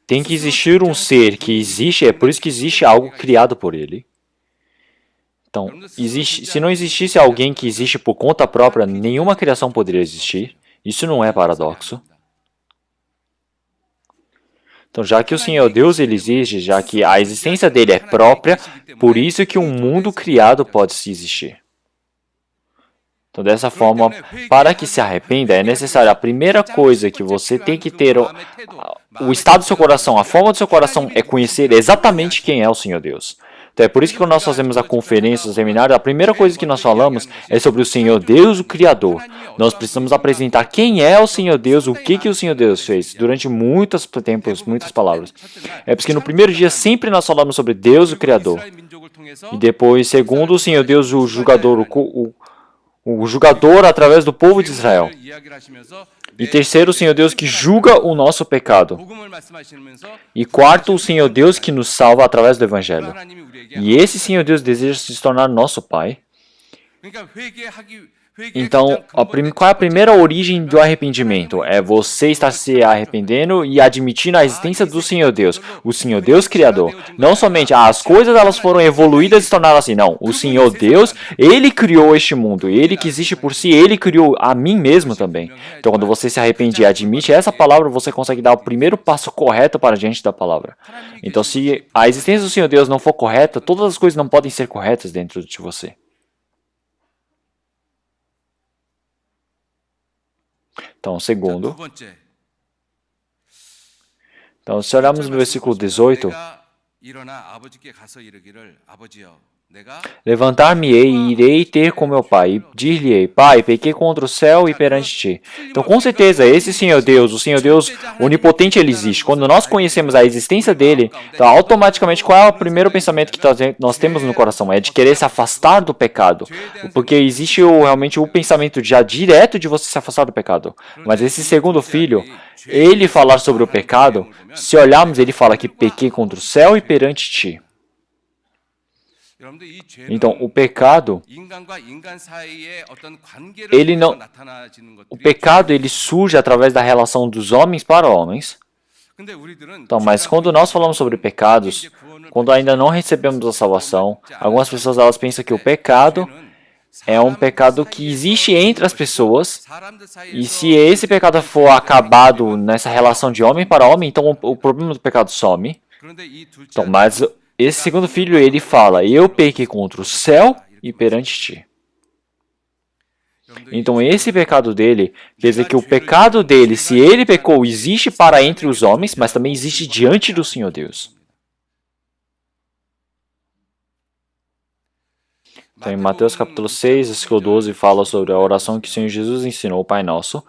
A: Tem que existir um ser que existe, é por isso que existe algo criado por ele. Então, se não existisse alguém que existe por conta própria, nenhuma criação poderia existir. Isso não é paradoxo. Então, já que o Senhor Deus ele existe, já que a existência dele é própria, por isso que um mundo criado pode se existir. Então, dessa forma, para que se arrependa, é necessário a primeira coisa que você tem que ter o estado do seu coração, a forma do seu coração é conhecer exatamente quem é o Senhor Deus. Então é por isso que quando nós fazemos a conferência, o seminário, a primeira coisa que nós falamos é sobre o Senhor Deus, o Criador. Nós precisamos apresentar quem é o Senhor Deus, o que o Senhor Deus fez, durante muitos tempos, muitas palavras. É porque no primeiro dia sempre nós falamos sobre Deus, o Criador. E depois, segundo o Senhor Deus, o julgador, o julgador através do povo de Israel. E terceiro, o Senhor Deus que julga o nosso pecado. E quarto, o Senhor Deus que nos salva através do Evangelho. E esse Senhor Deus deseja se tornar nosso Pai. Então, qual é a primeira origem do arrependimento? É você estar se arrependendo e admitindo a existência do Senhor Deus, o Senhor Deus Criador. Não somente as coisas elas foram evoluídas e se tornaram assim, não. O Senhor Deus, Ele criou este mundo, Ele que existe por si, Ele criou a mim mesmo também. Então, quando você se arrepende e admite essa palavra, você consegue dar o primeiro passo correto para diante da palavra. Então, se a existência do Senhor Deus não for correta, todas as coisas não podem ser corretas dentro de você. Então, segundo. Então, se olharmos no versículo 18, Levantar-me-ei e irei ter com meu pai, e dir-lhe-ei, Pai, pequei contra o céu e perante ti. Então, com certeza, esse Senhor Deus, o Senhor Deus onipotente, ele existe. Quando nós conhecemos a existência dele, então, automaticamente, qual é o primeiro pensamento que nós temos no coração? É de querer se afastar do pecado. Porque existe realmente o pensamento já direto de você se afastar do pecado. Mas esse segundo filho, ele falar sobre o pecado, se olharmos, ele fala que pequei contra o céu e perante ti. Então, o pecado, ele surge através da relação dos homens para homens. Então, mas quando nós falamos sobre pecados, quando ainda não recebemos a salvação, algumas pessoas elas pensam que o pecado é um pecado que existe entre as pessoas, e se esse pecado for acabado nessa relação de homem para homem, então o problema do pecado some. Então, mas esse segundo filho, ele fala, eu pequei contra o céu e perante ti. Então, esse pecado dele, quer dizer que o pecado dele, se ele pecou, existe para entre os homens, mas também existe diante do Senhor Deus. Então, em Mateus capítulo 6, versículo 12, fala sobre a oração que o Senhor Jesus ensinou, o Pai Nosso.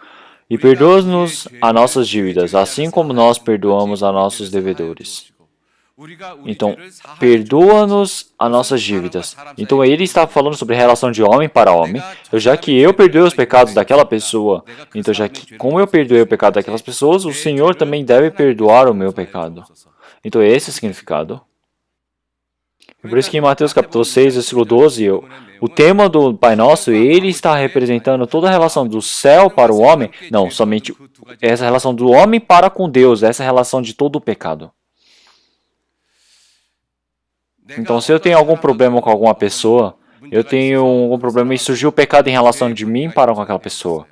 A: E perdoa-nos as nossas dívidas, assim como nós perdoamos a nossos devedores. Então, perdoa-nos as nossas dívidas. Então, ele está falando sobre a relação de homem para homem. Então, já que eu perdoei os pecados daquela pessoa, então, já que como eu perdoei o pecado daquelas pessoas, o Senhor também deve perdoar o meu pecado. Então, esse é o significado. Por isso que em Mateus capítulo 6, versículo 12, o tema do Pai Nosso, ele está representando toda a relação do céu para o homem, não, somente essa relação do homem para com Deus, essa relação de todo o pecado. Então, se eu tenho algum problema com alguma pessoa, eu tenho algum problema e surgiu o pecado em relação de mim para com aquela pessoa.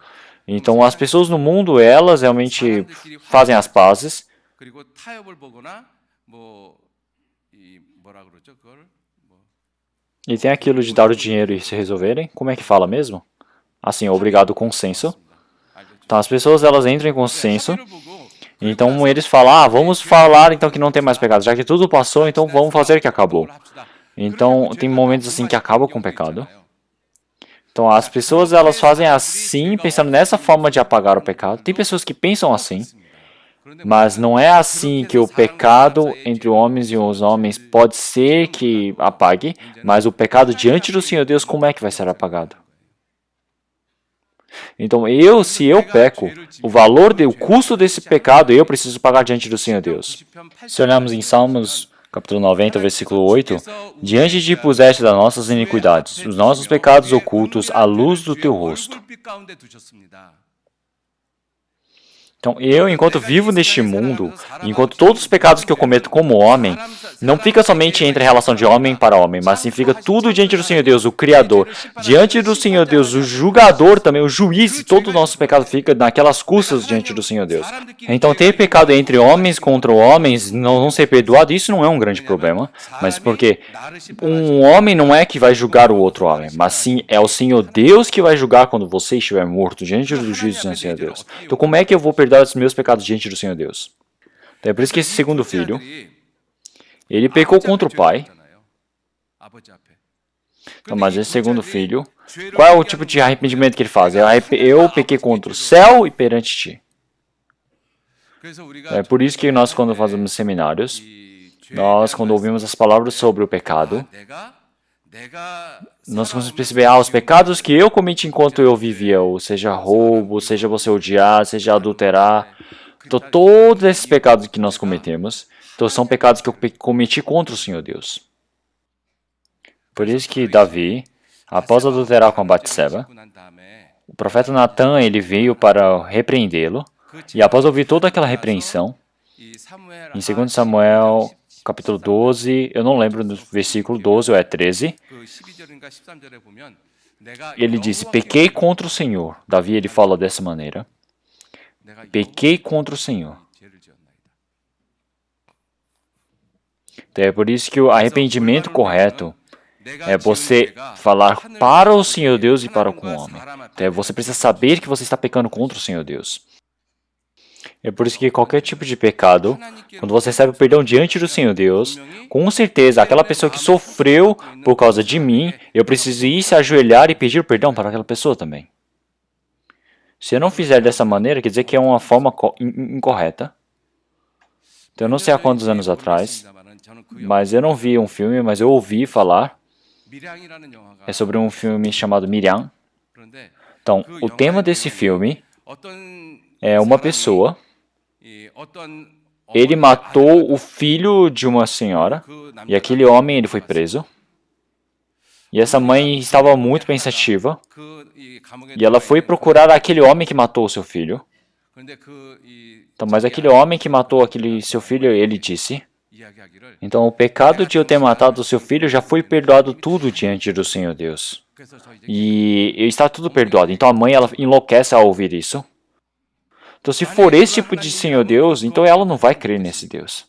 A: Então, as pessoas no mundo, elas realmente fazem as pazes. E tem aquilo de dar o dinheiro e se resolverem. Como é que fala mesmo? Assim, obrigado, consenso. Então, as pessoas, elas entram em consenso. Então eles falam, vamos falar então que não tem mais pecado, já que tudo passou, então vamos fazer que acabou. Então tem momentos assim que acaba com o pecado. Então as pessoas elas fazem assim, pensando nessa forma de apagar o pecado. Tem pessoas que pensam assim, mas não é assim que o pecado entre homens e os homens pode ser que apague, mas o pecado diante do Senhor Deus, como é que vai ser apagado? Então, se eu peco, o custo desse pecado, eu preciso pagar diante do Senhor Deus. Se olharmos em Salmos, capítulo 90, versículo 8, diante de ti puseste das nossas iniquidades, os nossos pecados ocultos, à luz do teu rosto. Então, enquanto vivo neste mundo, enquanto todos os pecados que eu cometo como homem, não fica somente entre a relação de homem para homem, mas sim fica tudo diante do Senhor Deus, o Criador. Diante do Senhor Deus, o julgador também, o juiz, e todo o nosso pecado fica naquelas custas diante do Senhor Deus. Então, ter pecado entre homens contra homens, não ser perdoado, isso não é um grande problema, mas porque um homem não é que vai julgar o outro homem, mas sim é o Senhor Deus que vai julgar quando você estiver morto diante do juízo do Senhor Deus. Então, como é que eu vou perdoar os meus pecados diante do Senhor Deus? Então, é por isso que esse segundo filho, ele pecou contra o pai. Então, mas esse segundo filho, qual é o tipo de arrependimento que ele faz? Eu pequei contra o céu e perante ti. É por isso que nós, quando fazemos seminários, quando ouvimos as palavras sobre o pecado, nós vamos perceber, os pecados que eu cometi enquanto eu vivia, ou seja, roubo, seja você odiar, seja adulterar. Então, todos esses pecados que nós cometemos, então, são pecados que eu cometi contra o Senhor Deus. Por isso que Davi, após adulterar com a Batseba, o profeta Natan, ele veio para repreendê-lo, e após ouvir toda aquela repreensão, em 2 Samuel, capítulo 12, eu não lembro do versículo 12 ou 13, ele disse, pequei contra o Senhor. Davi, ele fala dessa maneira, pequei contra o Senhor. Então, é por isso que o arrependimento correto é você falar para o Senhor Deus e para com o homem. Então, você precisa saber que você está pecando contra o Senhor Deus. É por isso que qualquer tipo de pecado, quando você recebe o perdão diante do Senhor Deus, com certeza, aquela pessoa que sofreu por causa de mim, eu preciso ir se ajoelhar e pedir perdão para aquela pessoa também. Se eu não fizer dessa maneira, quer dizer que é uma forma incorreta. Então, eu não sei há quantos anos atrás, mas eu não vi um filme, mas eu ouvi falar. É sobre um filme chamado Miriam. Então, o tema desse filme é uma pessoa. Ele matou o filho de uma senhora, e aquele homem ele foi preso. E essa mãe estava muito pensativa, e ela foi procurar aquele homem que matou o seu filho. Então, mas aquele homem que matou aquele seu filho, ele disse: então, o pecado de eu ter matado o seu filho já foi perdoado tudo diante do Senhor Deus. E está tudo perdoado. Então, a mãe ela enlouquece ao ouvir isso. Então, se for esse tipo de Senhor Deus, então ela não vai crer nesse Deus.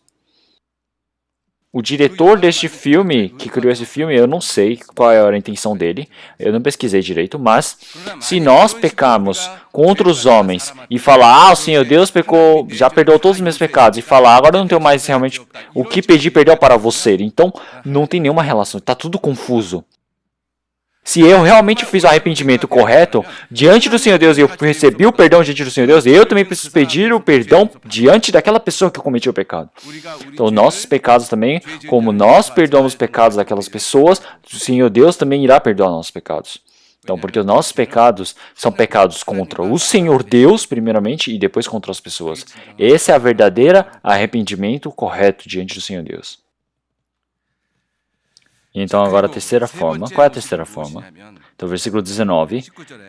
A: O diretor deste filme, que criou esse filme, eu não sei qual era a intenção dele, eu não pesquisei direito, mas se nós pecarmos contra os homens e falar, o Senhor Deus pecou, já perdoou todos os meus pecados, e falar, agora eu não tenho mais realmente o que pedir perdão para você, então não tem nenhuma relação, está tudo confuso. Se eu realmente fiz o arrependimento correto diante do Senhor Deus e eu recebi o perdão diante do Senhor Deus, eu também preciso pedir o perdão diante daquela pessoa que cometeu o pecado. Então, nossos pecados também, como nós perdoamos os pecados daquelas pessoas, o Senhor Deus também irá perdoar nossos pecados. Então, porque os nossos pecados são pecados contra o Senhor Deus, primeiramente, e depois contra as pessoas. Esse é a verdadeira arrependimento correto diante do Senhor Deus. Então, agora a terceira forma. Qual é a terceira forma? Então, versículo 19.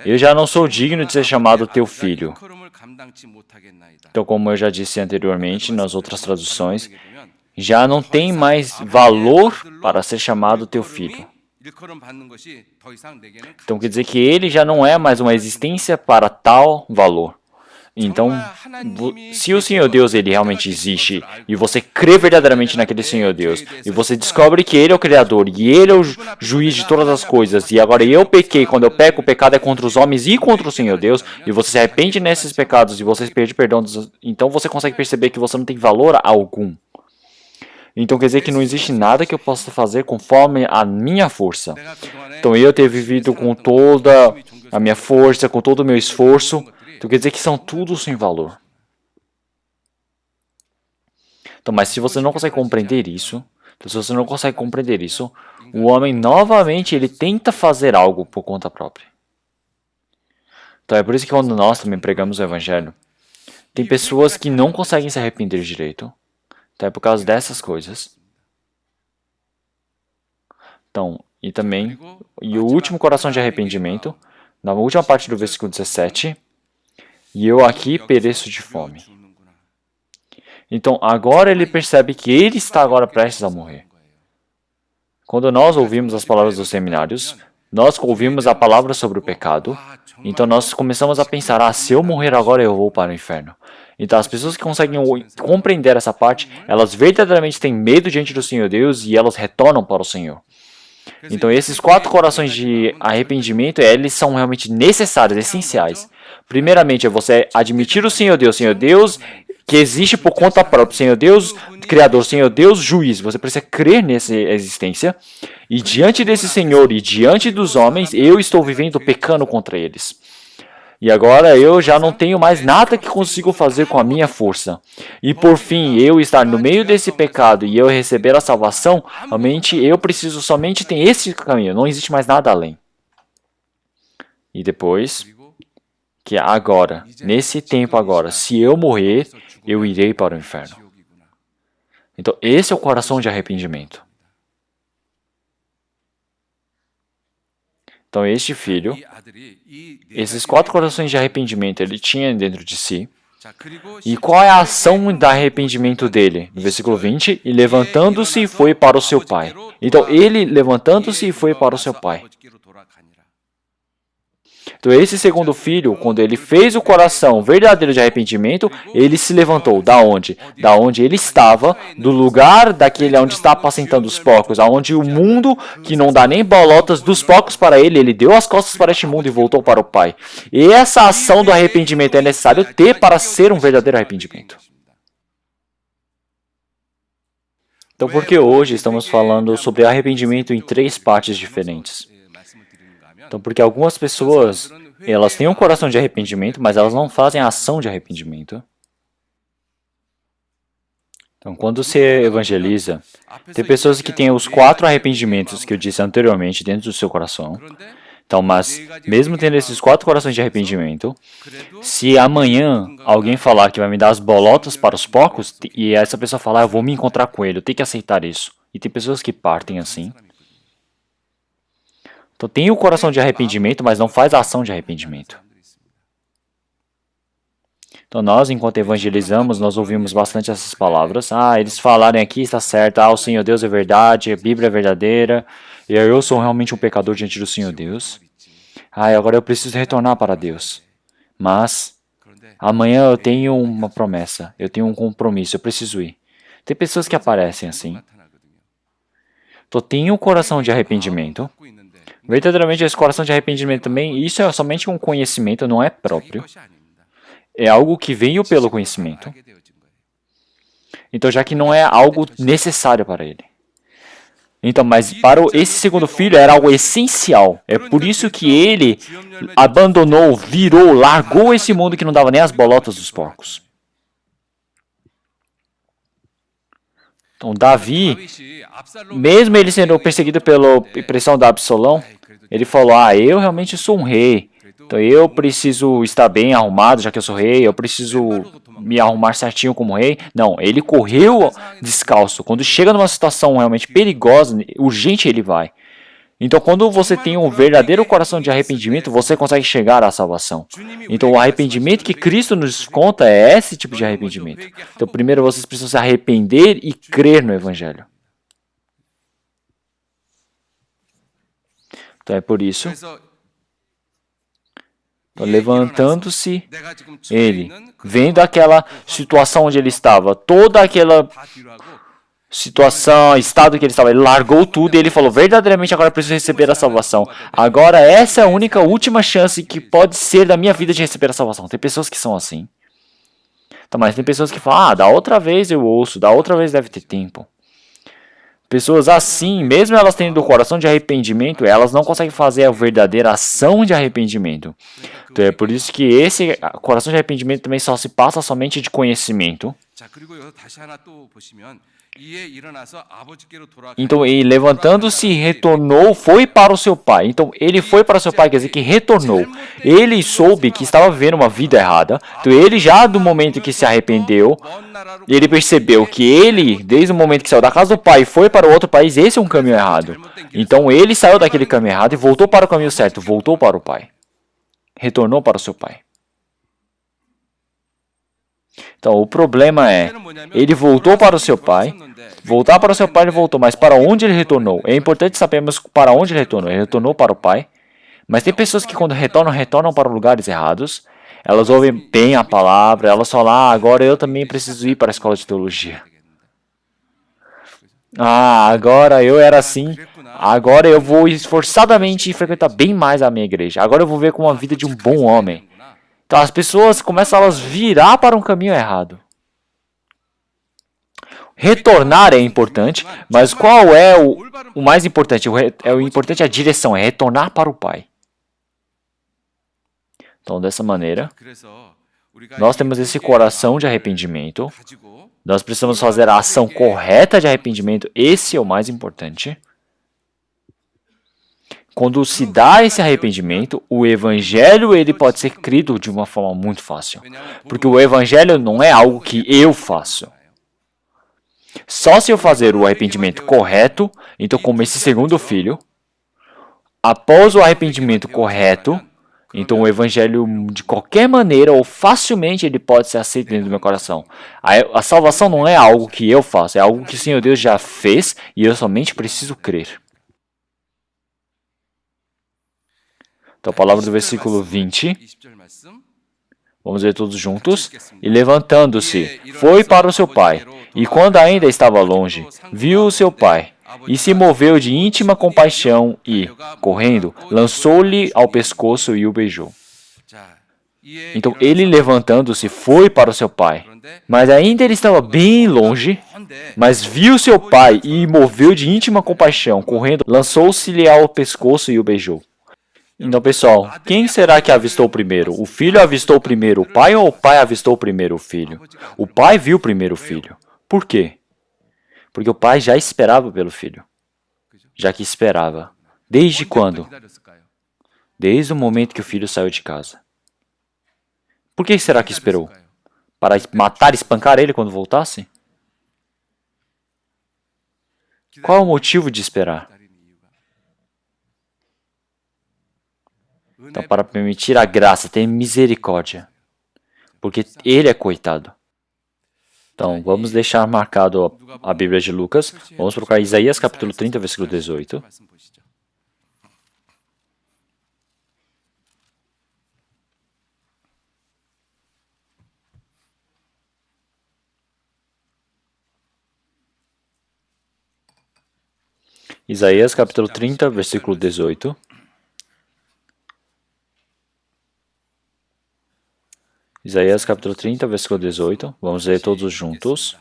A: Eu já não sou digno de ser chamado teu filho. Então, como eu já disse anteriormente nas outras traduções, já não tem mais valor para ser chamado teu filho. Então, quer dizer que ele já não é mais uma existência para tal valor. Então, se o Senhor Deus ele realmente existe e você crê verdadeiramente naquele Senhor Deus e você descobre que Ele é o Criador e Ele é o juiz de todas as coisas e agora eu pequei, quando eu peco, o pecado é contra os homens e contra o Senhor Deus e você se arrepende nesses pecados e você pede perdão, então você consegue perceber que você não tem valor algum. Então quer dizer que não existe nada que eu possa fazer conforme a minha força. Então eu ter vivido com toda a minha força, com todo o meu esforço, então quer dizer que são tudo sem valor. Então, mas se você não consegue compreender isso, o homem novamente ele tenta fazer algo por conta própria. Então é por isso que quando nós também pregamos o evangelho, tem pessoas que não conseguem se arrepender direito. Então é por causa dessas coisas. Então, e o último coração de arrependimento, na última parte do versículo 17, e eu aqui pereço de fome. Então, agora ele percebe que ele está agora prestes a morrer. Quando nós ouvimos as palavras dos seminários, nós ouvimos a palavra sobre o pecado, então nós começamos a pensar, se eu morrer agora eu vou para o inferno. Então, as pessoas que conseguem compreender essa parte, elas verdadeiramente têm medo diante do Senhor Deus e elas retornam para o Senhor. Então, esses 4 corações de arrependimento, eles são realmente necessários, essenciais. Primeiramente, é você admitir o Senhor Deus que existe por conta própria, Senhor Deus Criador, Senhor Deus Juiz. Você precisa crer nessa existência. E diante desse Senhor e diante dos homens, eu estou vivendo pecando contra eles. E agora eu já não tenho mais nada que consigo fazer com a minha força. E por fim, eu estar no meio desse pecado e eu receber a salvação, realmente eu preciso somente ter esse caminho, não existe mais nada além. E depois, que agora, nesse tempo agora, se eu morrer, eu irei para o inferno. Então esse é o coração de arrependimento. Então este filho, esses 4 corações de arrependimento ele tinha dentro de si. E qual é a ação de arrependimento dele? No versículo 20, e levantando-se foi para o seu pai. Então ele levantando-se e foi para o seu pai. Então esse segundo filho, quando ele fez o coração verdadeiro de arrependimento, ele se levantou. Da onde? Da onde ele estava, do lugar daquele onde está apacentando os porcos, aonde o mundo que não dá nem bolotas dos porcos para ele, ele deu as costas para este mundo e voltou para o Pai. E essa ação do arrependimento é necessário ter para ser um verdadeiro arrependimento. Então, por que hoje estamos falando sobre arrependimento em 3 partes diferentes? Então, porque algumas pessoas, elas têm um coração de arrependimento, mas elas não fazem a ação de arrependimento. Então, quando se evangeliza, tem pessoas que têm os 4 arrependimentos que eu disse anteriormente dentro do seu coração. Então, mas mesmo tendo esses 4 corações de arrependimento, se amanhã alguém falar que vai me dar as bolotas para os porcos, e essa pessoa falar, eu vou me encontrar com ele, eu tenho que aceitar isso. E tem pessoas que partem assim. Então tem o coração de arrependimento, mas não faz a ação de arrependimento. Então nós, enquanto evangelizamos, nós ouvimos bastante essas palavras. Eles falarem aqui, está certo, o Senhor Deus é verdade, a Bíblia é verdadeira, e eu sou realmente um pecador diante do Senhor Deus. Agora eu preciso retornar para Deus. Mas amanhã eu tenho uma promessa, eu tenho um compromisso, eu preciso ir. Tem pessoas que aparecem assim. Então tem o coração de arrependimento. Verdadeiramente esse coração de arrependimento também, isso é somente um conhecimento, não é próprio. É algo que veio pelo conhecimento. Então, já que não é algo necessário para ele. Então, mas para esse segundo filho era algo essencial. É por isso que ele abandonou, virou, largou esse mundo que não dava nem as bolotas dos porcos. Então, Davi, mesmo ele sendo perseguido pela pressão da Absalão, ele falou, eu realmente sou um rei. Então eu preciso estar bem arrumado, já que eu sou rei, eu preciso me arrumar certinho como rei. Não, ele correu descalço. Quando chega numa situação realmente perigosa, urgente, ele vai. Então quando você tem um verdadeiro coração de arrependimento, você consegue chegar à salvação. Então o arrependimento que Cristo nos conta é esse tipo de arrependimento. Então primeiro vocês precisam se arrepender e crer no Evangelho. Então é por isso... Então, levantando-se, ele, vendo aquela situação onde ele estava, toda aquela situação, estado que ele estava, ele largou tudo e ele falou, verdadeiramente agora eu preciso receber a salvação. Agora essa é a única, última chance que pode ser da minha vida de receber a salvação. Tem pessoas que são assim. Então, mas tem pessoas que falam, da outra vez eu ouço, da outra vez deve ter tempo. Pessoas assim, mesmo elas tendo o coração de arrependimento, elas não conseguem fazer a verdadeira ação de arrependimento. Então é por isso que esse coração de arrependimento também só se passa somente de conhecimento. Então ele levantando-se, retornou, foi para o seu pai. Então ele foi para o seu pai, quer dizer que retornou. Ele soube que estava vivendo uma vida errada. Então ele já do momento que se arrependeu, ele percebeu que ele, desde o momento que saiu da casa do pai e foi para o outro país, esse é um caminho errado. Então ele saiu daquele caminho errado e voltou para o caminho certo, voltou para o pai. Retornou para o seu pai. Então o problema é, ele voltou para o seu pai, voltar para o seu pai ele voltou, mas para onde ele retornou? É importante sabermos para onde ele retornou. Ele retornou para o pai, mas tem pessoas que quando retornam para lugares errados, elas ouvem bem a palavra, elas falam, agora eu também preciso ir para a escola de teologia. Agora eu era assim, agora eu vou esforçadamente frequentar bem mais a minha igreja. Agora eu vou ver com a vida de um bom homem. Então as pessoas começam a virar para um caminho errado. Retornar é importante, mas qual é o mais importante? O importante é a direção, é retornar para o Pai. Então dessa maneira, nós temos esse coração de arrependimento. Nós precisamos fazer a ação correta de arrependimento. Esse é o mais importante. Quando se dá esse arrependimento, o evangelho ele pode ser crido de uma forma muito fácil. Porque o evangelho não é algo que eu faço. Só se eu fazer o arrependimento correto, então como esse segundo filho, após o arrependimento correto, então o evangelho de qualquer maneira ou facilmente ele pode ser aceito dentro do meu coração. A salvação não é algo que eu faço, é algo que o Senhor Deus já fez e eu somente preciso crer. Então, a palavra do versículo 20, vamos ler todos juntos. E levantando-se, foi para o seu pai, e quando ainda estava longe, viu o seu pai, e se moveu de íntima compaixão e, correndo, lançou-lhe ao pescoço e o beijou. Então, ele levantando-se, foi para o seu pai, mas ainda ele estava bem longe, mas viu seu pai e moveu de íntima compaixão, correndo, lançou-se-lhe ao pescoço e o beijou. Então, pessoal, quem será que avistou primeiro? O filho avistou primeiro o pai ou o pai avistou primeiro o filho? O pai viu primeiro o filho. Por quê? Porque o pai já esperava pelo filho. Já que esperava. Desde quando? Desde o momento que o filho saiu de casa. Por que será que esperou? Para matar e espancar ele quando voltasse? Qual é o motivo de esperar? Então, para permitir a graça, ter misericórdia. Porque ele é coitado. Então, vamos deixar marcado a Bíblia de Lucas. Vamos procurar Isaías capítulo 30, versículo 18. Isaías capítulo 30, versículo 18. Isaías capítulo 30, versículo 18. Vamos ler todos juntos.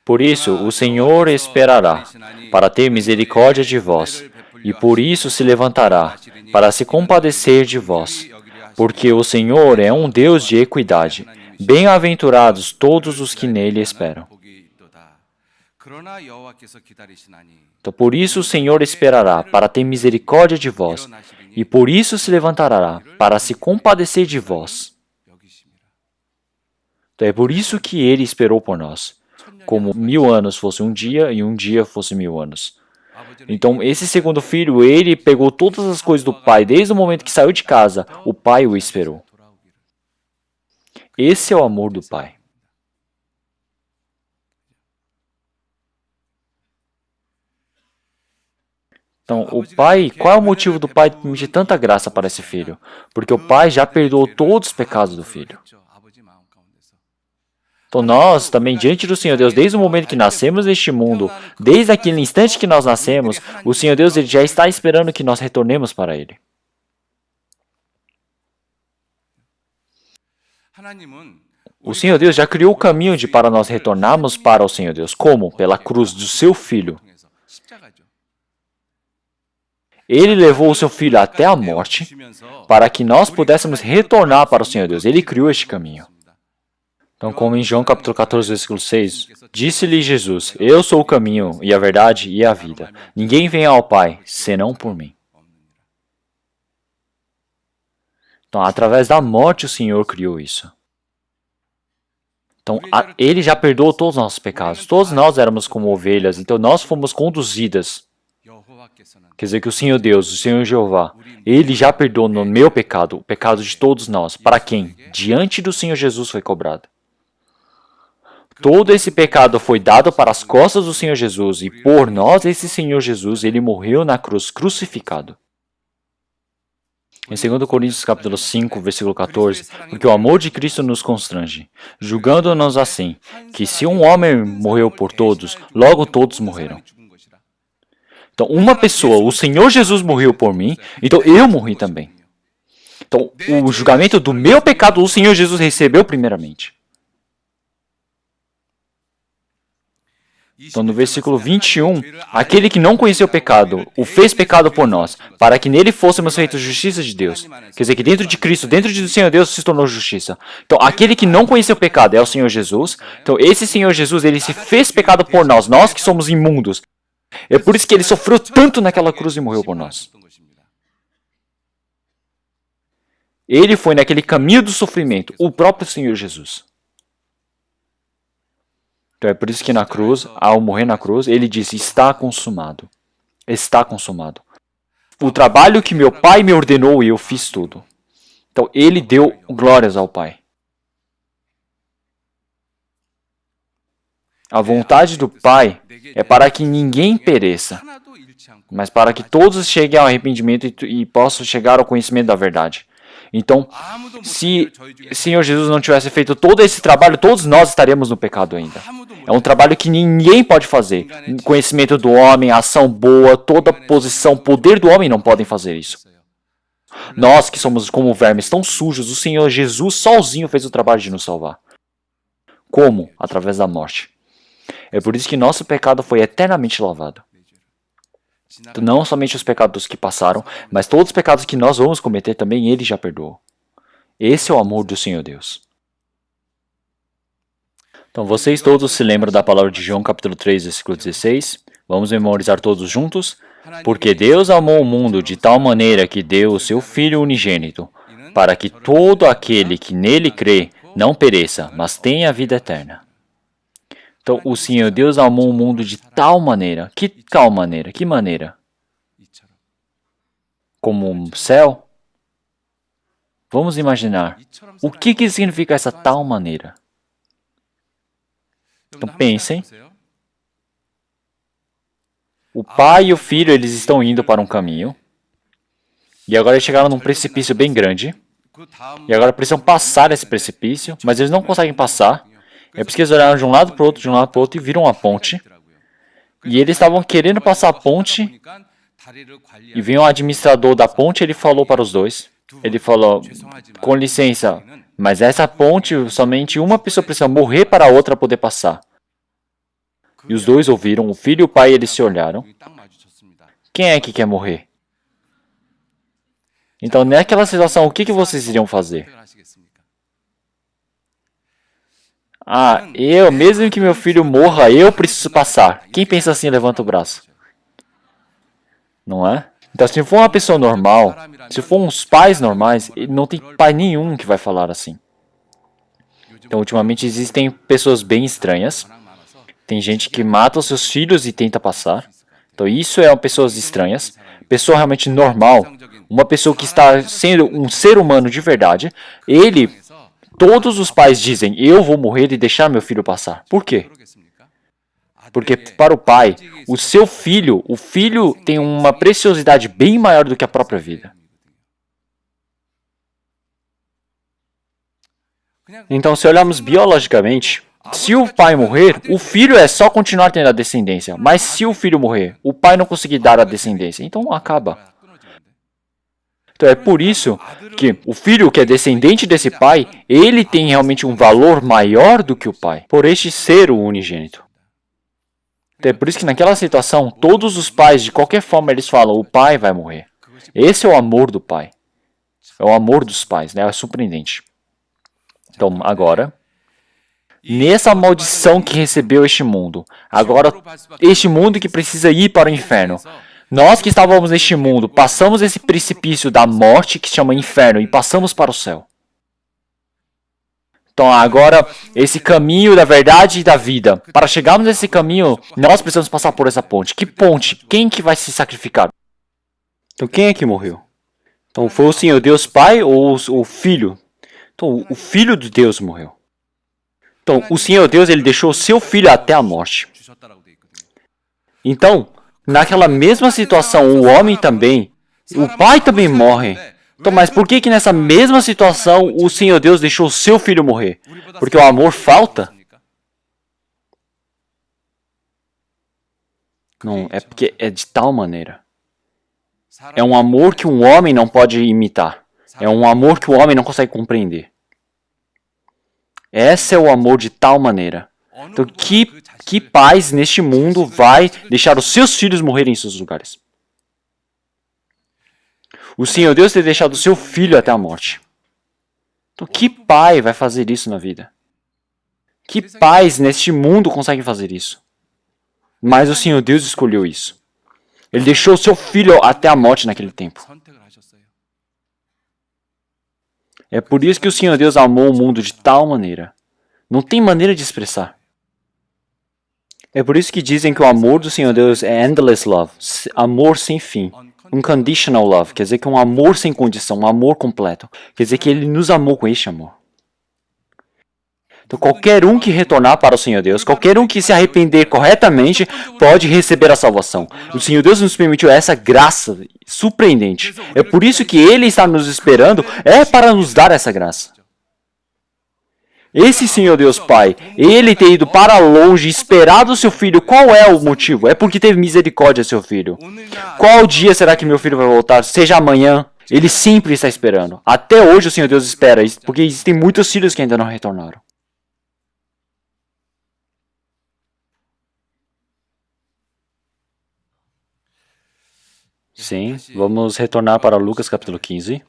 A: Por isso o Senhor esperará, para ter misericórdia de vós, e por isso se levantará, para se compadecer de vós. Porque o Senhor é um Deus de equidade. Bem-aventurados todos os que nele esperam. Então, por isso o Senhor esperará, para ter misericórdia de vós, e por isso se levantará, para se compadecer de vós. Então, é por isso que ele esperou por nós, como 1000 anos fosse um dia e um dia fosse 1000 anos. Então, esse segundo filho, ele pegou todas as coisas do pai, desde o momento que saiu de casa, o pai o esperou. Esse é o amor do pai. Então, o pai, qual é o motivo do pai permitir tanta graça para esse filho? Porque o pai já perdoou todos os pecados do filho. Então nós também, diante do Senhor Deus, desde o momento que nascemos neste mundo, desde aquele instante que nós nascemos, o Senhor Deus ele já está esperando que nós retornemos para Ele. O Senhor Deus já criou o caminho para nós retornarmos para o Senhor Deus. Como? Pela cruz do seu Filho. Ele levou o seu Filho até a morte para que nós pudéssemos retornar para o Senhor Deus. Ele criou este caminho. Então, como em João capítulo 14, versículo 6, disse-lhe Jesus, eu sou o caminho, e a verdade e a vida. Ninguém vem ao Pai, senão por mim. Então, através da morte, o Senhor criou isso. Então, Ele já perdoou todos os nossos pecados. Todos nós éramos como ovelhas, então nós fomos conduzidas. Quer dizer que o Senhor Deus, o Senhor Jeová, Ele já perdoou no meu pecado, o pecado de todos nós. Para quem? Diante do Senhor Jesus foi cobrado. Todo esse pecado foi dado para as costas do Senhor Jesus, e por nós, esse Senhor Jesus, Ele morreu na cruz, crucificado. Em 2 Coríntios capítulo 5, versículo 14, porque o amor de Cristo nos constrange, julgando-nos assim, que se um homem morreu por todos, logo todos morreram. Então, uma pessoa, o Senhor Jesus morreu por mim, então eu morri também. Então, o julgamento do meu pecado, o Senhor Jesus recebeu primeiramente. Então, no versículo 21, aquele que não conheceu o pecado, o fez pecado por nós, para que nele fôssemos feitos justiça de Deus. Quer dizer que dentro de Cristo, dentro do Senhor Deus, se tornou justiça. Então, aquele que não conheceu o pecado é o Senhor Jesus. Então, esse Senhor Jesus, ele se fez pecado por nós, nós que somos imundos. É por isso que ele sofreu tanto naquela cruz e morreu por nós. Ele foi naquele caminho do sofrimento, o próprio Senhor Jesus. Então é por isso que na cruz, ao morrer na cruz, ele disse, está consumado. Está consumado. O trabalho que meu Pai me ordenou, eu fiz tudo. Então ele deu glórias ao Pai. A vontade do Pai é para que ninguém pereça, mas para que todos cheguem ao arrependimento e possam chegar ao conhecimento da verdade. Então, se o Senhor Jesus não tivesse feito todo esse trabalho, todos nós estaríamos no pecado ainda. É um trabalho que ninguém pode fazer. O conhecimento do homem, a ação boa, toda posição, poder do homem não podem fazer isso. Nós que somos como vermes tão sujos, o Senhor Jesus sozinho fez o trabalho de nos salvar. Como? Através da morte. É por isso que nosso pecado foi eternamente lavado. Não somente os pecados que passaram, mas todos os pecados que nós vamos cometer também Ele já perdoou. Esse é o amor do Senhor Deus. Então, vocês todos se lembram da palavra de João capítulo 3, versículo 16? Vamos memorizar todos juntos? Porque Deus amou o mundo de tal maneira que deu o seu Filho unigênito, para que todo aquele que nele crê não pereça, mas tenha a vida eterna. Então, o Senhor Deus amou o mundo de tal maneira. Que tal maneira? Que maneira? Como um céu? Vamos imaginar. O que significa essa tal maneira? Então, pensem. O pai e o filho, eles estão indo para um caminho. E agora eles chegaram num precipício bem grande. E agora precisam passar esse precipício, mas eles não conseguem passar. É porque eles olharam de um lado para o outro, de um lado para o outro e viram uma ponte. E eles estavam querendo passar a ponte. E veio um administrador da ponte e ele falou para os dois. Ele falou, com licença, mas essa ponte, somente uma pessoa precisa morrer para a outra poder passar. E os dois ouviram, o filho e o pai, eles se olharam. Quem é que quer morrer? Então, naquela situação, o que vocês iriam fazer? Mesmo que meu filho morra, eu preciso passar. Quem pensa assim, levanta o braço. Não é? Então, se for uma pessoa normal, se for uns pais normais, não tem pai nenhum que vai falar assim. Então, ultimamente, existem pessoas bem estranhas. Tem gente que mata os seus filhos e tenta passar. Então, isso é pessoas estranhas. Pessoa realmente normal, uma pessoa que está sendo um ser humano de verdade, todos os pais dizem, eu vou morrer e deixar meu filho passar. Por quê? Porque para o pai, o filho tem uma preciosidade bem maior do que a própria vida. Então, se olharmos biologicamente, se o pai morrer, o filho é só continuar tendo a descendência. Mas se o filho morrer, o pai não conseguir dar a descendência, então acaba. Então é por isso que o filho que é descendente desse pai, ele tem realmente um valor maior do que o pai, por este ser o unigênito. Então é por isso que naquela situação, todos os pais, de qualquer forma, eles falam, o pai vai morrer. Esse é o amor do pai. É o amor dos pais, né? É surpreendente. Então, agora, nessa maldição que recebeu este mundo, agora, este mundo que precisa ir para o inferno, nós que estávamos neste mundo, passamos esse precipício da morte que se chama inferno e passamos para o céu. Então agora, esse caminho da verdade e da vida. Para chegarmos nesse caminho, nós precisamos passar por essa ponte. Que ponte? Quem que vai se sacrificar? Então quem é que morreu? Então foi o Senhor Deus Pai ou o Filho? Então o Filho de Deus morreu. Então o Senhor Deus, ele deixou o seu Filho até a morte. Então, naquela mesma situação, o homem também, o pai também morre. Então, mas por que nessa mesma situação o Senhor Deus deixou o seu filho morrer? Porque o amor falta? Não, é porque é de tal maneira. É um amor que um homem não pode imitar. É um amor que o homem não consegue compreender. Esse é o amor de tal maneira. Então, que pais neste mundo vai deixar os seus filhos morrerem em seus lugares? O Senhor Deus ter deixado o seu filho até a morte. Então, que pai vai fazer isso na vida? Que pais neste mundo conseguem fazer isso? Mas o Senhor Deus escolheu isso. Ele deixou o seu filho até a morte naquele tempo. É por isso que o Senhor Deus amou o mundo de tal maneira. Não tem maneira de expressar. É por isso que dizem que o amor do Senhor Deus é endless love, amor sem fim. Unconditional love, quer dizer que é um amor sem condição, um amor completo. Quer dizer que Ele nos amou com este amor.
B: Então, qualquer um que retornar para o Senhor Deus, qualquer um que se arrepender corretamente, pode receber a salvação. O Senhor Deus nos permitiu essa graça surpreendente. É por isso que Ele está nos esperando, é para nos dar essa graça. Esse Senhor Deus Pai, Ele ter ido para longe, esperado o seu filho, qual é o motivo? É porque teve misericórdia seu filho. Qual dia será que meu filho vai voltar? Seja amanhã. Ele sempre está esperando. Até hoje o Senhor Deus espera, porque existem muitos filhos que ainda não retornaram. Sim, vamos retornar para Lucas capítulo 15.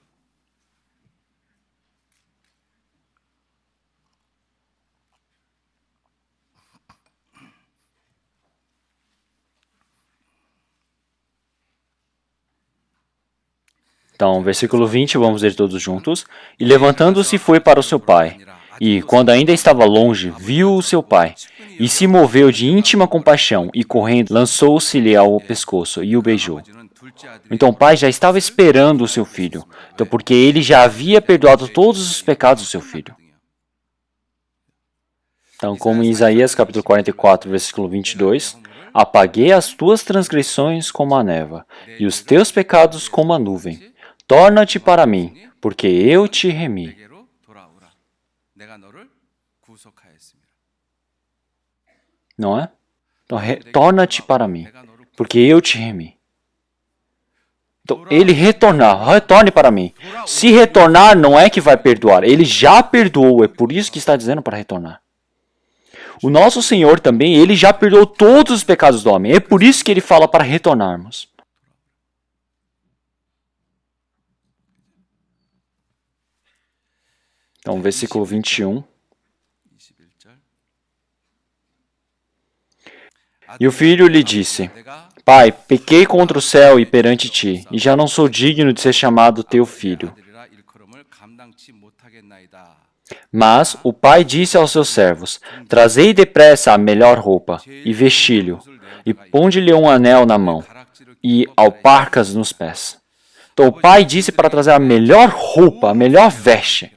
B: Então, versículo 20, vamos ler todos juntos. E levantando-se foi para o seu pai. E, quando ainda estava longe, viu o seu pai. E se moveu de íntima compaixão, e correndo, lançou-se-lhe ao pescoço e o beijou. Então o pai já estava esperando o seu filho, então, porque ele já havia perdoado todos os pecados do seu filho. Então, como em Isaías capítulo 44, versículo 22, apaguei as tuas transgressões como a névoa, e os teus pecados como a nuvem. Torna-te para mim, porque eu te remi. Não é? Então, torna-te para mim, porque eu te remi. Então, ele retornar, retorne para mim. Se retornar, não é que vai perdoar. Ele já perdoou, é por isso que está dizendo para retornar. O nosso Senhor também, ele já perdoou todos os pecados do homem. É por isso que ele fala para retornarmos. Então, versículo 21. E o filho lhe disse: Pai, pequei contra o céu e perante ti, e já não sou digno de ser chamado teu filho. Mas o pai disse aos seus servos: Trazei depressa a melhor roupa, e vesti-lhe, e ponde-lhe um anel na mão, e alparcas nos pés. Então o pai disse para trazer a melhor roupa, a melhor veste.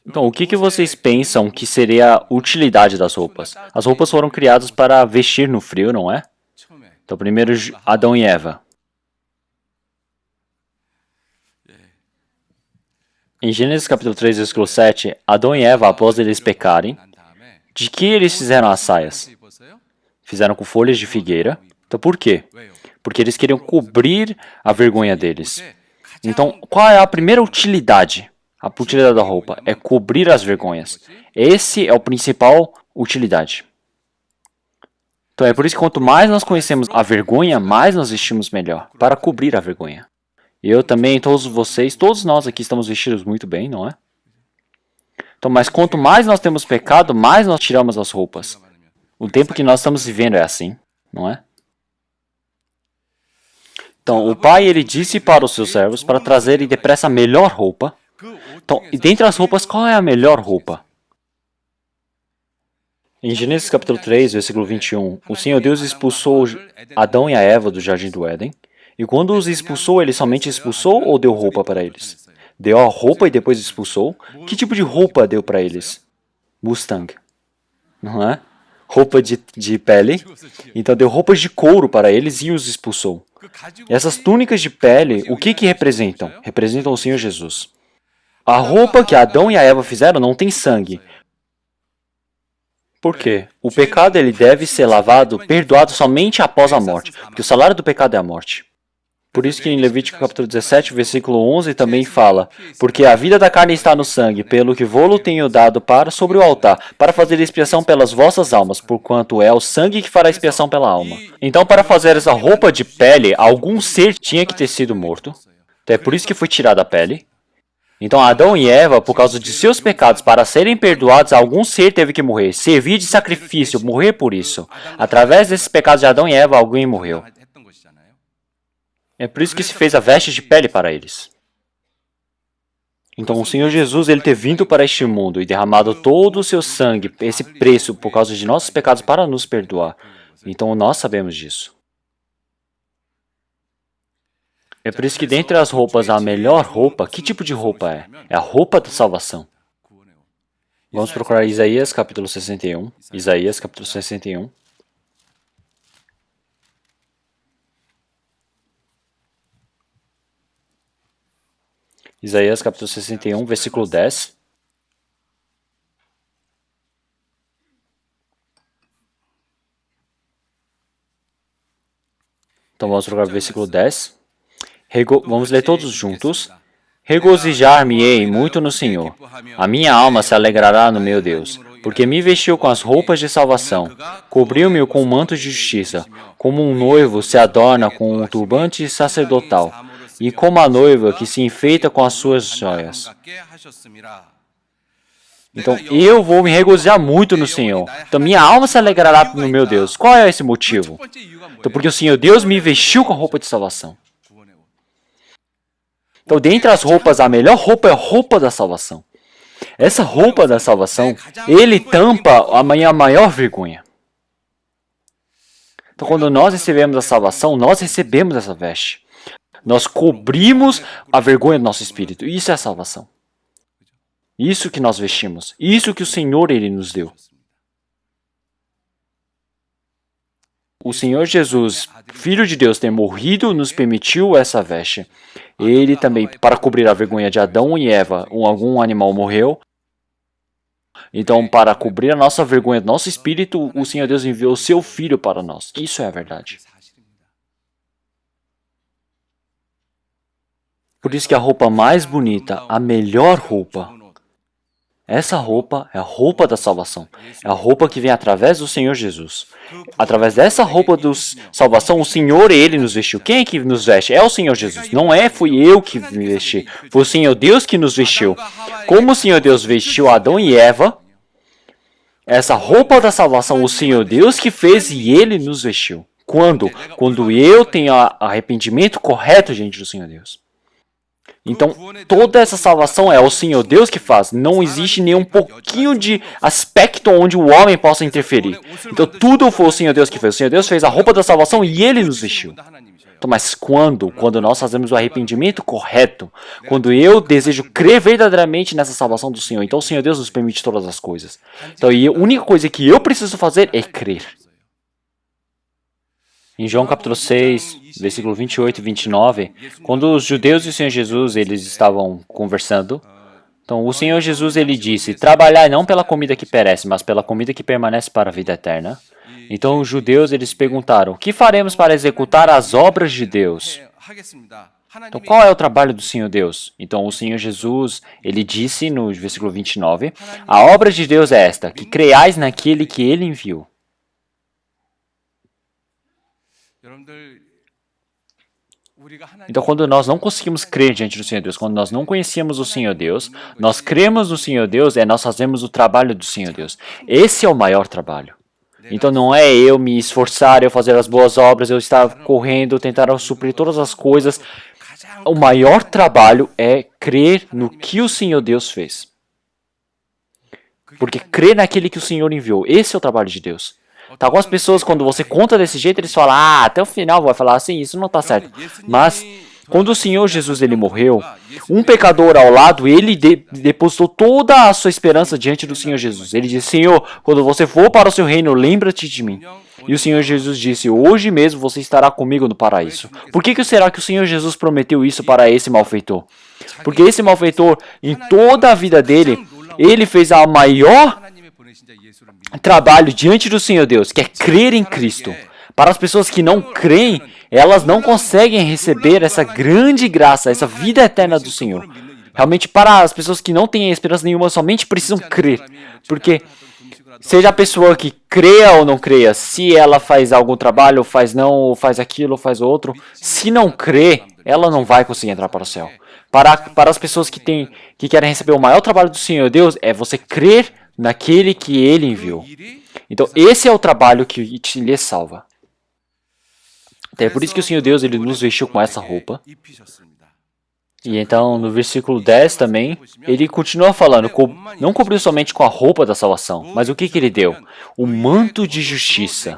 B: Então, o que vocês pensam que seria a utilidade das roupas? As roupas foram criadas para vestir no frio, não é? Então, primeiro Adão e Eva. Em Gênesis capítulo 3, versículo 7, Adão e Eva, após eles pecarem, de que eles fizeram as saias? Fizeram com folhas de figueira. Então, por quê? Porque eles queriam cobrir a vergonha deles. Então, qual é a primeira utilidade? A utilidade da roupa é cobrir as vergonhas. Esse é o principal utilidade. Então é por isso que quanto mais nós conhecemos a vergonha, mais nós vestimos melhor, para cobrir a vergonha. Eu também, todos vocês, todos nós aqui estamos vestidos muito bem, não é? Então, mas quanto mais nós temos pecado, mais nós tiramos as roupas. O tempo que nós estamos vivendo é assim, não é? Então, o pai, ele disse para os seus servos para trazerem depressa a melhor roupa. Então, e dentre as roupas, qual é a melhor roupa? Em Gênesis capítulo 3, versículo 21, o Senhor Deus expulsou Adão e a Eva do jardim do Éden. E quando os expulsou, ele somente expulsou ou deu roupa para eles? Deu a roupa e depois expulsou? Que tipo de roupa deu para eles? Mustang, não é? Roupa de pele. Então deu roupas de couro para eles e os expulsou. E essas túnicas de pele, o que representam? Representam o Senhor Jesus. A roupa que Adão e a Eva fizeram não tem sangue. Por quê? O pecado ele deve ser lavado, perdoado somente após a morte, porque o salário do pecado é a morte. Por isso que em Levítico capítulo 17, versículo 11 também fala: Porque a vida da carne está no sangue, pelo que vô-lo tenho dado para sobre o altar, para fazer expiação pelas vossas almas, porquanto é o sangue que fará expiação pela alma. Então, para fazer essa roupa de pele, algum ser tinha que ter sido morto. Então, é por isso que foi tirada a pele. Então Adão e Eva, por causa de seus pecados, para serem perdoados, algum ser teve que morrer, servir de sacrifício, morrer por isso. Através desses pecados de Adão e Eva, alguém morreu. É por isso que se fez a veste de pele para eles. Então o Senhor Jesus, ele ter vindo para este mundo e derramado todo o seu sangue, esse preço por causa de nossos pecados para nos perdoar. Então nós sabemos disso. É por isso que dentre as roupas, a melhor roupa, que tipo de roupa é? É a roupa da salvação. Vamos procurar Isaías capítulo 61. Isaías capítulo 61. Isaías capítulo 61, versículo 10. Então vamos procurar o versículo 10. Vamos ler todos juntos. Regozijar-me-ei muito no Senhor. A minha alma se alegrará no meu Deus, porque me vestiu com as roupas de salvação, cobriu-me com um manto de justiça, como um noivo se adorna com um turbante sacerdotal, e como a noiva que se enfeita com as suas joias. Então, eu vou me regozijar muito no Senhor. Então, minha alma se alegrará no meu Deus. Qual é esse motivo? Então, porque o Senhor Deus me vestiu com a roupa de salvação. Então, dentre as roupas, a melhor roupa é a roupa da salvação. Essa roupa da salvação, ele tampa a minha maior vergonha. Então, quando nós recebemos a salvação, nós recebemos essa veste. Nós cobrimos a vergonha do nosso espírito. Isso é a salvação. Isso que nós vestimos. Isso que o Senhor, Ele nos deu. O Senhor Jesus, Filho de Deus, ter morrido, nos permitiu essa veste. Ele também, para cobrir a vergonha de Adão e Eva, algum animal morreu. Então, para cobrir a nossa vergonha do nosso espírito, o Senhor Deus enviou o seu Filho para nós. Isso é a verdade. Por isso que a roupa mais bonita, a melhor roupa, essa roupa é a roupa da salvação. É a roupa que vem através do Senhor Jesus. Através dessa roupa da salvação, o Senhor, Ele nos vestiu. Quem é que nos veste? É o Senhor Jesus. Não fui eu que me vesti. Foi o Senhor Deus que nos vestiu. Como o Senhor Deus vestiu Adão e Eva, essa roupa da salvação, o Senhor Deus que fez e Ele nos vestiu. Quando? Quando eu tenho arrependimento correto diante do Senhor Deus. Então, toda essa salvação é o Senhor Deus que faz. Não existe nenhum pouquinho de aspecto onde o homem possa interferir. Então, tudo foi o Senhor Deus que fez. O Senhor Deus fez a roupa da salvação e Ele nos vestiu. Então, mas quando? Quando nós fazemos o arrependimento correto, quando eu desejo crer verdadeiramente nessa salvação do Senhor, então o Senhor Deus nos permite todas as coisas. Então, a única coisa que eu preciso fazer é crer. Em João capítulo 6, versículo 28 e 29, quando os judeus e o Senhor Jesus eles estavam conversando, então o Senhor Jesus ele disse, trabalhai não pela comida que perece, mas pela comida que permanece para a vida eterna. Então os judeus eles perguntaram, o que faremos para executar as obras de Deus? Então qual é o trabalho do Senhor Deus? Então o Senhor Jesus ele disse no versículo 29, a obra de Deus é esta, que creiais naquele que Ele enviou. Então, quando nós não conseguimos crer diante do Senhor Deus, quando nós não conhecemos o Senhor Deus, nós cremos no Senhor Deus, nós fazemos o trabalho do Senhor Deus. Esse é o maior trabalho. Então, não é eu me esforçar, eu fazer as boas obras, eu estar correndo, tentar suprir todas as coisas. O maior trabalho é crer no que o Senhor Deus fez. Porque crer naquele que o Senhor enviou, esse é o trabalho de Deus. Tá, algumas pessoas, quando você conta desse jeito, eles falam, até o final vai falar assim, isso não está certo. Mas, quando o Senhor Jesus ele morreu, um pecador ao lado, ele depositou toda a sua esperança diante do Senhor Jesus. Ele disse, Senhor, quando você for para o seu reino, lembra-te de mim. E o Senhor Jesus disse, hoje mesmo você estará comigo no paraíso. Por que será que o Senhor Jesus prometeu isso para esse malfeitor? Porque esse malfeitor, em toda a vida dele, ele fez a maior trabalho diante do Senhor Deus, que é crer em Cristo. Para as pessoas que não creem, elas não conseguem receber essa grande graça, essa vida eterna do Senhor. Realmente, para as pessoas que não têm esperança nenhuma, somente precisam crer. Porque, seja a pessoa que creia ou não creia, se ela faz algum trabalho, ou faz não, ou faz aquilo, ou faz outro, se não crê, ela não vai conseguir entrar para o céu. Para as pessoas que querem receber o maior trabalho do Senhor Deus, é você crer naquele que Ele enviou. Então, esse é o trabalho que lhe salva. Então, é por isso que o Senhor Deus ele nos vestiu com essa roupa. E então, no versículo 10 também, ele continua falando, não cobriu somente com a roupa da salvação, mas o que Ele deu? O manto de justiça.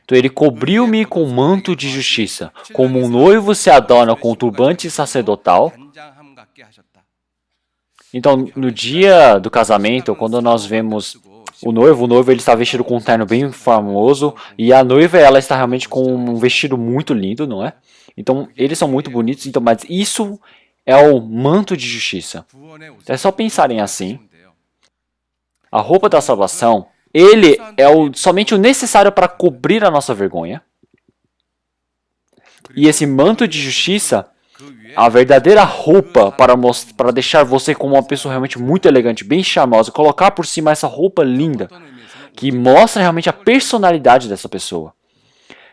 B: Então ele cobriu-me com manto de justiça, como um noivo se adorna com turbante sacerdotal. Então, no dia do casamento, quando nós vemos o noivo ele está vestido com um terno bem famoso, e a noiva, ela está realmente com um vestido muito lindo, não é? Então, eles são muito bonitos, então, mas isso é o manto de justiça. É só pensarem assim. A roupa da salvação, ele é somente o necessário para cobrir a nossa vergonha. E esse manto de justiça, a verdadeira roupa para deixar você como uma pessoa realmente muito elegante, bem charmosa, colocar por cima essa roupa linda, que mostra realmente a personalidade dessa pessoa.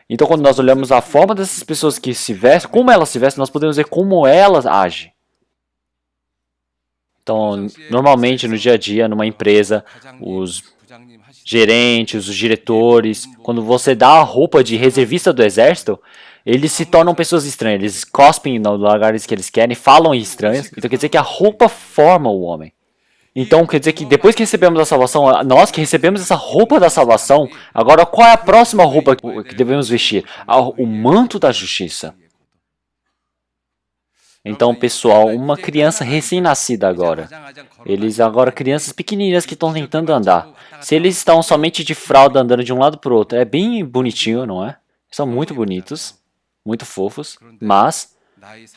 B: Então, quando nós olhamos a forma dessas pessoas que se vestem, como elas se vestem, nós podemos ver como elas agem. Então, normalmente no dia a dia, numa empresa, os gerentes, os diretores, quando você dá a roupa de reservista do exército, eles se tornam pessoas estranhas, eles cospem nos lugares que eles querem, falam estranhos, então quer dizer que a roupa forma o homem. Então quer dizer que depois que recebemos a salvação, nós que recebemos essa roupa da salvação, agora qual é a próxima roupa que devemos vestir? O manto da justiça. Então, pessoal, uma criança recém-nascida agora, crianças pequenininhas que estão tentando andar, se eles estão somente de fralda andando de um lado para o outro, é bem bonitinho, não é? São muito bonitos, muito fofos, mas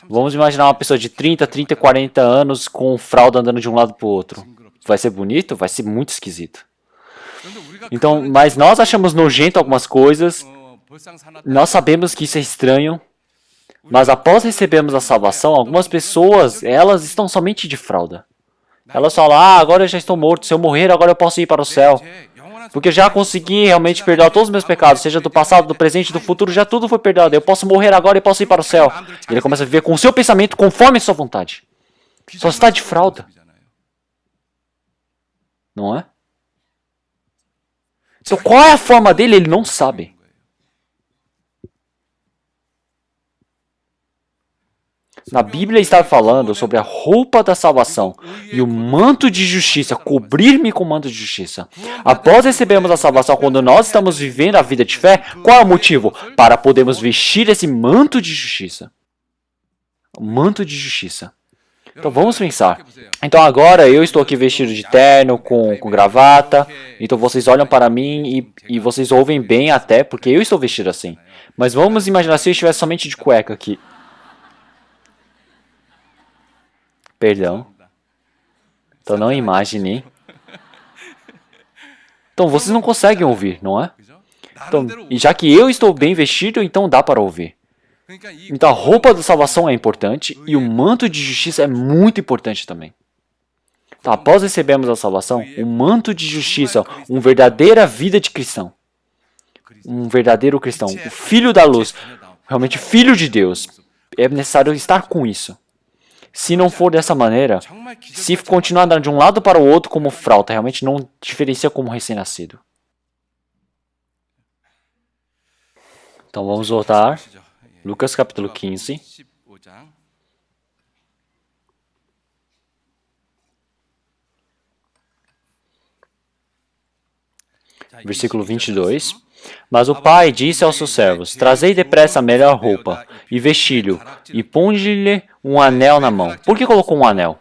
B: vamos imaginar uma pessoa de 30, 40 anos com fralda andando de um lado para o outro. Vai ser bonito? Vai ser muito esquisito. Então, mas nós achamos nojento algumas coisas, nós sabemos que isso é estranho, mas após recebermos a salvação, algumas pessoas, elas estão somente de fralda. Elas falam, agora eu já estou morto, se eu morrer, agora eu posso ir para o céu. Porque eu já consegui realmente perdoar todos os meus pecados, seja do passado, do presente, do futuro, já tudo foi perdoado. Eu posso morrer agora e posso ir para o céu. E ele começa a viver com o seu pensamento conforme a sua vontade. Só está de fralda. Não é? Então qual é a forma dele? Ele não sabe. Na Bíblia está falando sobre a roupa da salvação e o manto de justiça, cobrir-me com o manto de justiça. Após recebermos a salvação, quando nós estamos vivendo a vida de fé, qual é o motivo? Para podermos vestir esse manto de justiça. O manto de justiça. Então vamos pensar. Então agora eu estou aqui vestido de terno, com gravata. Então vocês olham para mim e vocês ouvem bem até, porque eu estou vestido assim. Mas vamos imaginar se eu estivesse somente de cueca aqui. Perdão. Então não imagine. Então vocês não conseguem ouvir, não é? Então, e já que eu estou bem vestido, então dá para ouvir. Então a roupa da salvação é importante e o manto de justiça é muito importante também. Então, após recebermos a salvação, o manto de justiça, uma verdadeira vida de cristão. Um verdadeiro cristão, o filho da luz, realmente filho de Deus. É necessário estar com isso. Se não for dessa maneira, se continuar andando de um lado para o outro como frauta, realmente não diferencia como recém-nascido. Então vamos voltar. Lucas capítulo 15. Versículo 22. Mas o pai disse aos seus servos, trazei depressa a melhor roupa, e vesti-lhe, e ponde-lhe um anel na mão. Por que colocou um anel?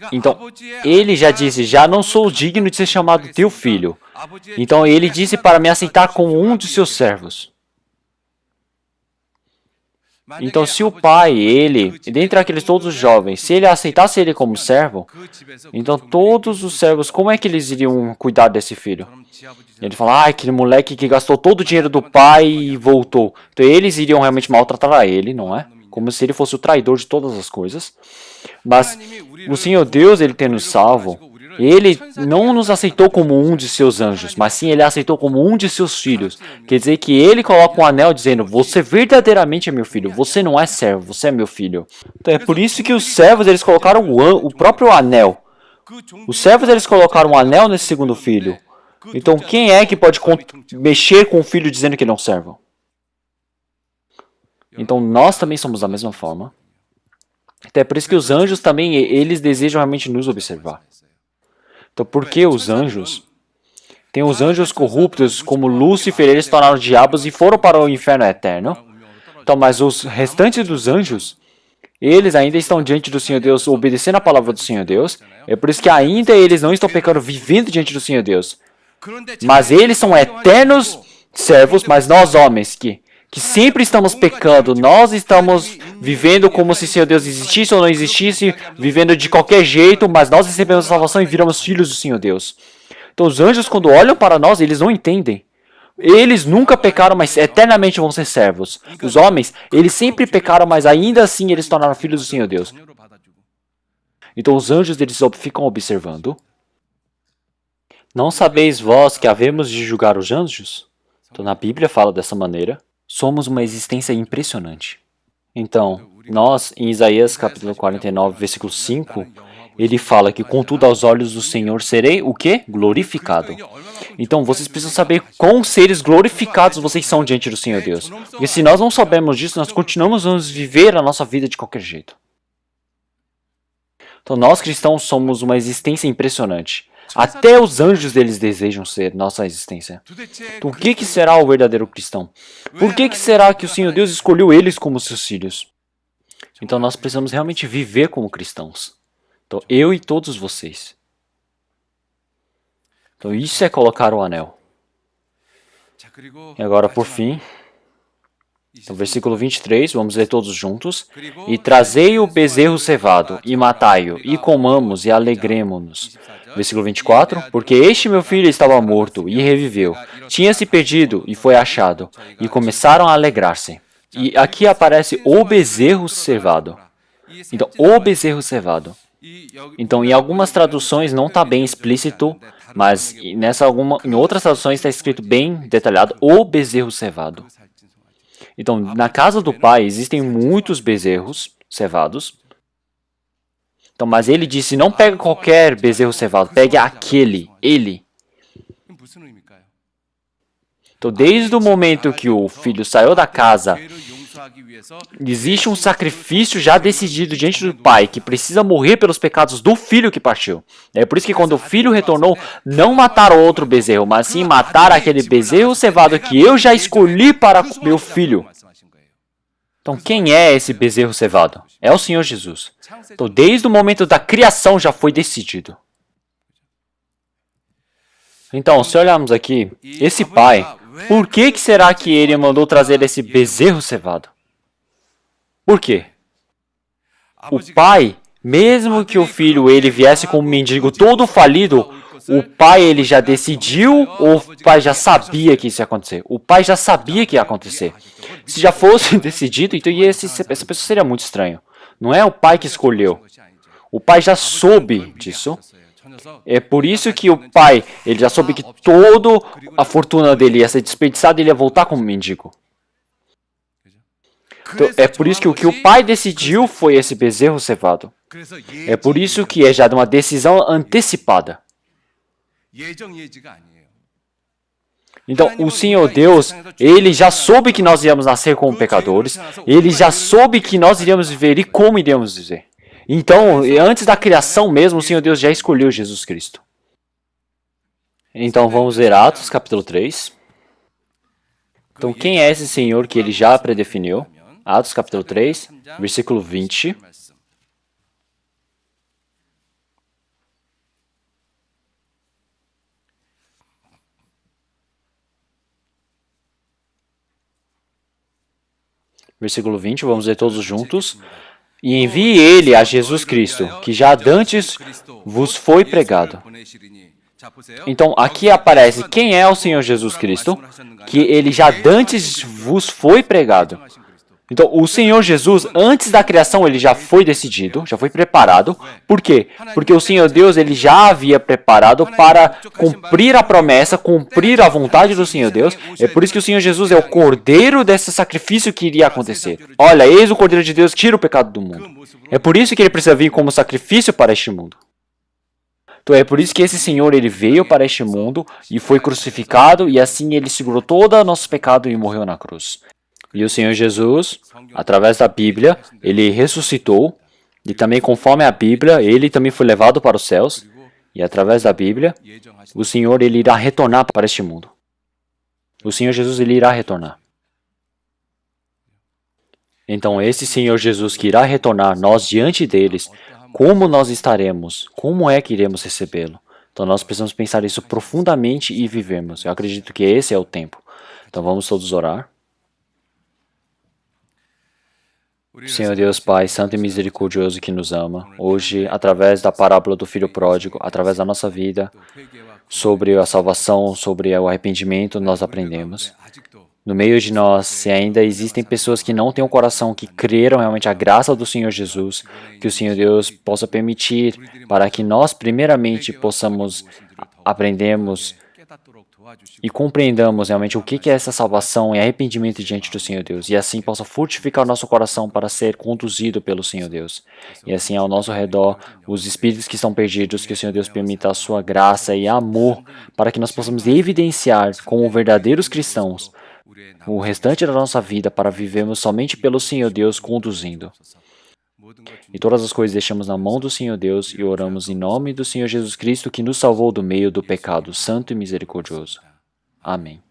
B: Então, ele já disse, já não sou digno de ser chamado teu filho. Então, ele disse para me aceitar como um de seus servos. Então, se o pai, dentre aqueles todos os jovens, se ele aceitasse ele como servo, então todos os servos, como é que eles iriam cuidar desse filho? Ele fala, aquele moleque que gastou todo o dinheiro do pai e voltou. Então, eles iriam realmente maltratar a ele, não é? Como se ele fosse o traidor de todas as coisas. Mas o Senhor Deus, ele tendo nos salvo, ele não nos aceitou como um de seus anjos, mas sim ele aceitou como um de seus filhos. Quer dizer que ele coloca um anel dizendo, você verdadeiramente é meu filho, você não é servo, você é meu filho. Então é por isso que os servos eles colocaram o próprio anel. Os servos eles colocaram um anel nesse segundo filho. Então quem é que pode mexer com o filho dizendo que ele é um servo? Então nós também somos da mesma forma. Então é por isso que os anjos também, eles desejam realmente nos observar. Então por que os anjos, Tem os anjos corruptos, como Lúcifer, eles se tornaram diabos e foram para o inferno eterno. Então, mas os restantes dos anjos, eles ainda estão diante do Senhor Deus, obedecendo a palavra do Senhor Deus. É por isso que ainda eles não estão pecando, vivendo diante do Senhor Deus. Mas eles são eternos servos, mas nós homens, que sempre estamos pecando, nós estamos vivendo como se o Senhor Deus existisse ou não existisse, vivendo de qualquer jeito, mas nós recebemos a salvação e viramos filhos do Senhor Deus. Então os anjos, quando olham para nós, eles não entendem. Eles nunca pecaram, mas eternamente vão ser servos. Os homens, eles sempre pecaram, mas ainda assim eles se tornaram filhos do Senhor Deus. Então os anjos, eles ficam observando. Não sabeis vós que havemos de julgar os anjos? Então na Bíblia fala dessa maneira. Somos uma existência impressionante. Então, nós, em Isaías capítulo 49, versículo 5, ele fala que, contudo, aos olhos do Senhor serei o quê? Glorificado. Então, vocês precisam saber quão seres glorificados vocês são diante do Senhor Deus. Porque se nós não soubermos disso, nós continuamos a viver a nossa vida de qualquer jeito. Então, nós cristãos somos uma existência impressionante. Até os anjos deles desejam ser nossa existência. Então, o que será o verdadeiro cristão? Por que será que o Senhor Deus escolheu eles como seus filhos? Então, nós precisamos realmente viver como cristãos. Então, eu e todos vocês. Então, isso é colocar o anel. E agora, por fim, no versículo 23, vamos ler todos juntos. E trazei o bezerro cevado, e matai-o, e comamos, e alegremo-nos. Versículo 24. Porque este meu filho estava morto, e reviveu. Tinha-se perdido, e foi achado. E começaram a alegrar-se. E aqui aparece o bezerro cevado. Então, o bezerro cevado. Então, em algumas traduções não está bem explícito, mas em outras traduções está escrito bem detalhado, o bezerro cevado. Então, na casa do pai existem muitos bezerros cevados. Então, mas ele disse, não pega qualquer bezerro cevado, pegue aquele, ele. Então, desde o momento que o filho saiu da casa, existe um sacrifício já decidido diante do pai, que precisa morrer pelos pecados do filho que partiu. É por isso que quando o filho retornou, não mataram outro bezerro, mas sim mataram aquele bezerro cevado que eu já escolhi para meu filho. Então, quem é esse bezerro cevado? É o Senhor Jesus. Então, desde o momento da criação já foi decidido. Então, se olharmos aqui, esse pai, por que será que ele mandou trazer esse bezerro cevado? Por quê? O pai, mesmo que o filho ele viesse como um mendigo todo falido, o pai ele já decidiu ou o pai já sabia que isso ia acontecer? O pai já sabia que ia acontecer. Se já fosse decidido, então essa pessoa seria muito estranho. Não é o pai que escolheu. O pai já soube disso. É por isso que o pai ele já soube que toda a fortuna dele ia ser desperdiçada e ele ia voltar como mendigo. Então, é por isso que o que o pai decidiu foi esse bezerro cevado. É por isso que é já uma decisão antecipada. Então, o Senhor Deus, ele já soube que nós íamos nascer como pecadores, ele já soube que nós iríamos viver e como iríamos viver. Então, antes da criação mesmo, o Senhor Deus já escolheu Jesus Cristo. Então, vamos ver Atos, capítulo 3. Então, quem é esse Senhor que ele já predefiniu? Atos, capítulo 3, versículo 20. Versículo 20, vamos ler todos juntos. E envie ele a Jesus Cristo, que já dantes vos foi pregado. Então, aqui aparece quem é o Senhor Jesus Cristo, que ele já dantes vos foi pregado. Então, o Senhor Jesus, antes da criação, ele já foi decidido, já foi preparado. Por quê? Porque o Senhor Deus, ele já havia preparado para cumprir a promessa, cumprir a vontade do Senhor Deus. É por isso que o Senhor Jesus é o cordeiro desse sacrifício que iria acontecer. Olha, eis o cordeiro de Deus que tira o pecado do mundo. É por isso que ele precisa vir como sacrifício para este mundo. Então é por isso que esse Senhor ele veio para este mundo e foi crucificado e assim ele segurou todo o nosso pecado e morreu na cruz. E o Senhor Jesus, através da Bíblia, ele ressuscitou e também conforme a Bíblia, ele também foi levado para os céus E através da Bíblia, o Senhor ele irá retornar para este mundo. O Senhor Jesus ele irá retornar. Então, esse Senhor Jesus que irá retornar, nós diante deles, como nós estaremos? Como é que iremos recebê-lo? Então, nós precisamos pensar isso profundamente e vivemos. Eu acredito que esse é o tempo. Então, vamos todos orar. Senhor Deus Pai, Santo e Misericordioso que nos ama, hoje, através da parábola do Filho Pródigo, através da nossa vida, sobre a salvação, sobre o arrependimento, nós aprendemos. No meio de nós, se ainda existem pessoas que não têm um coração, que creram realmente a graça do Senhor Jesus, que o Senhor Deus possa permitir para que nós, primeiramente, possamos aprendermos e compreendamos realmente o que é essa salvação e arrependimento diante do Senhor Deus, e assim possa fortificar o nosso coração para ser conduzido pelo Senhor Deus. E assim, ao nosso redor, os espíritos que estão perdidos, que o Senhor Deus permita a sua graça e amor, para que nós possamos evidenciar como verdadeiros cristãos o restante da nossa vida para vivermos somente pelo Senhor Deus conduzindo. E todas as coisas deixamos na mão do Senhor Deus e oramos em nome do Senhor Jesus Cristo que nos salvou do meio do pecado, santo e misericordioso. Amém.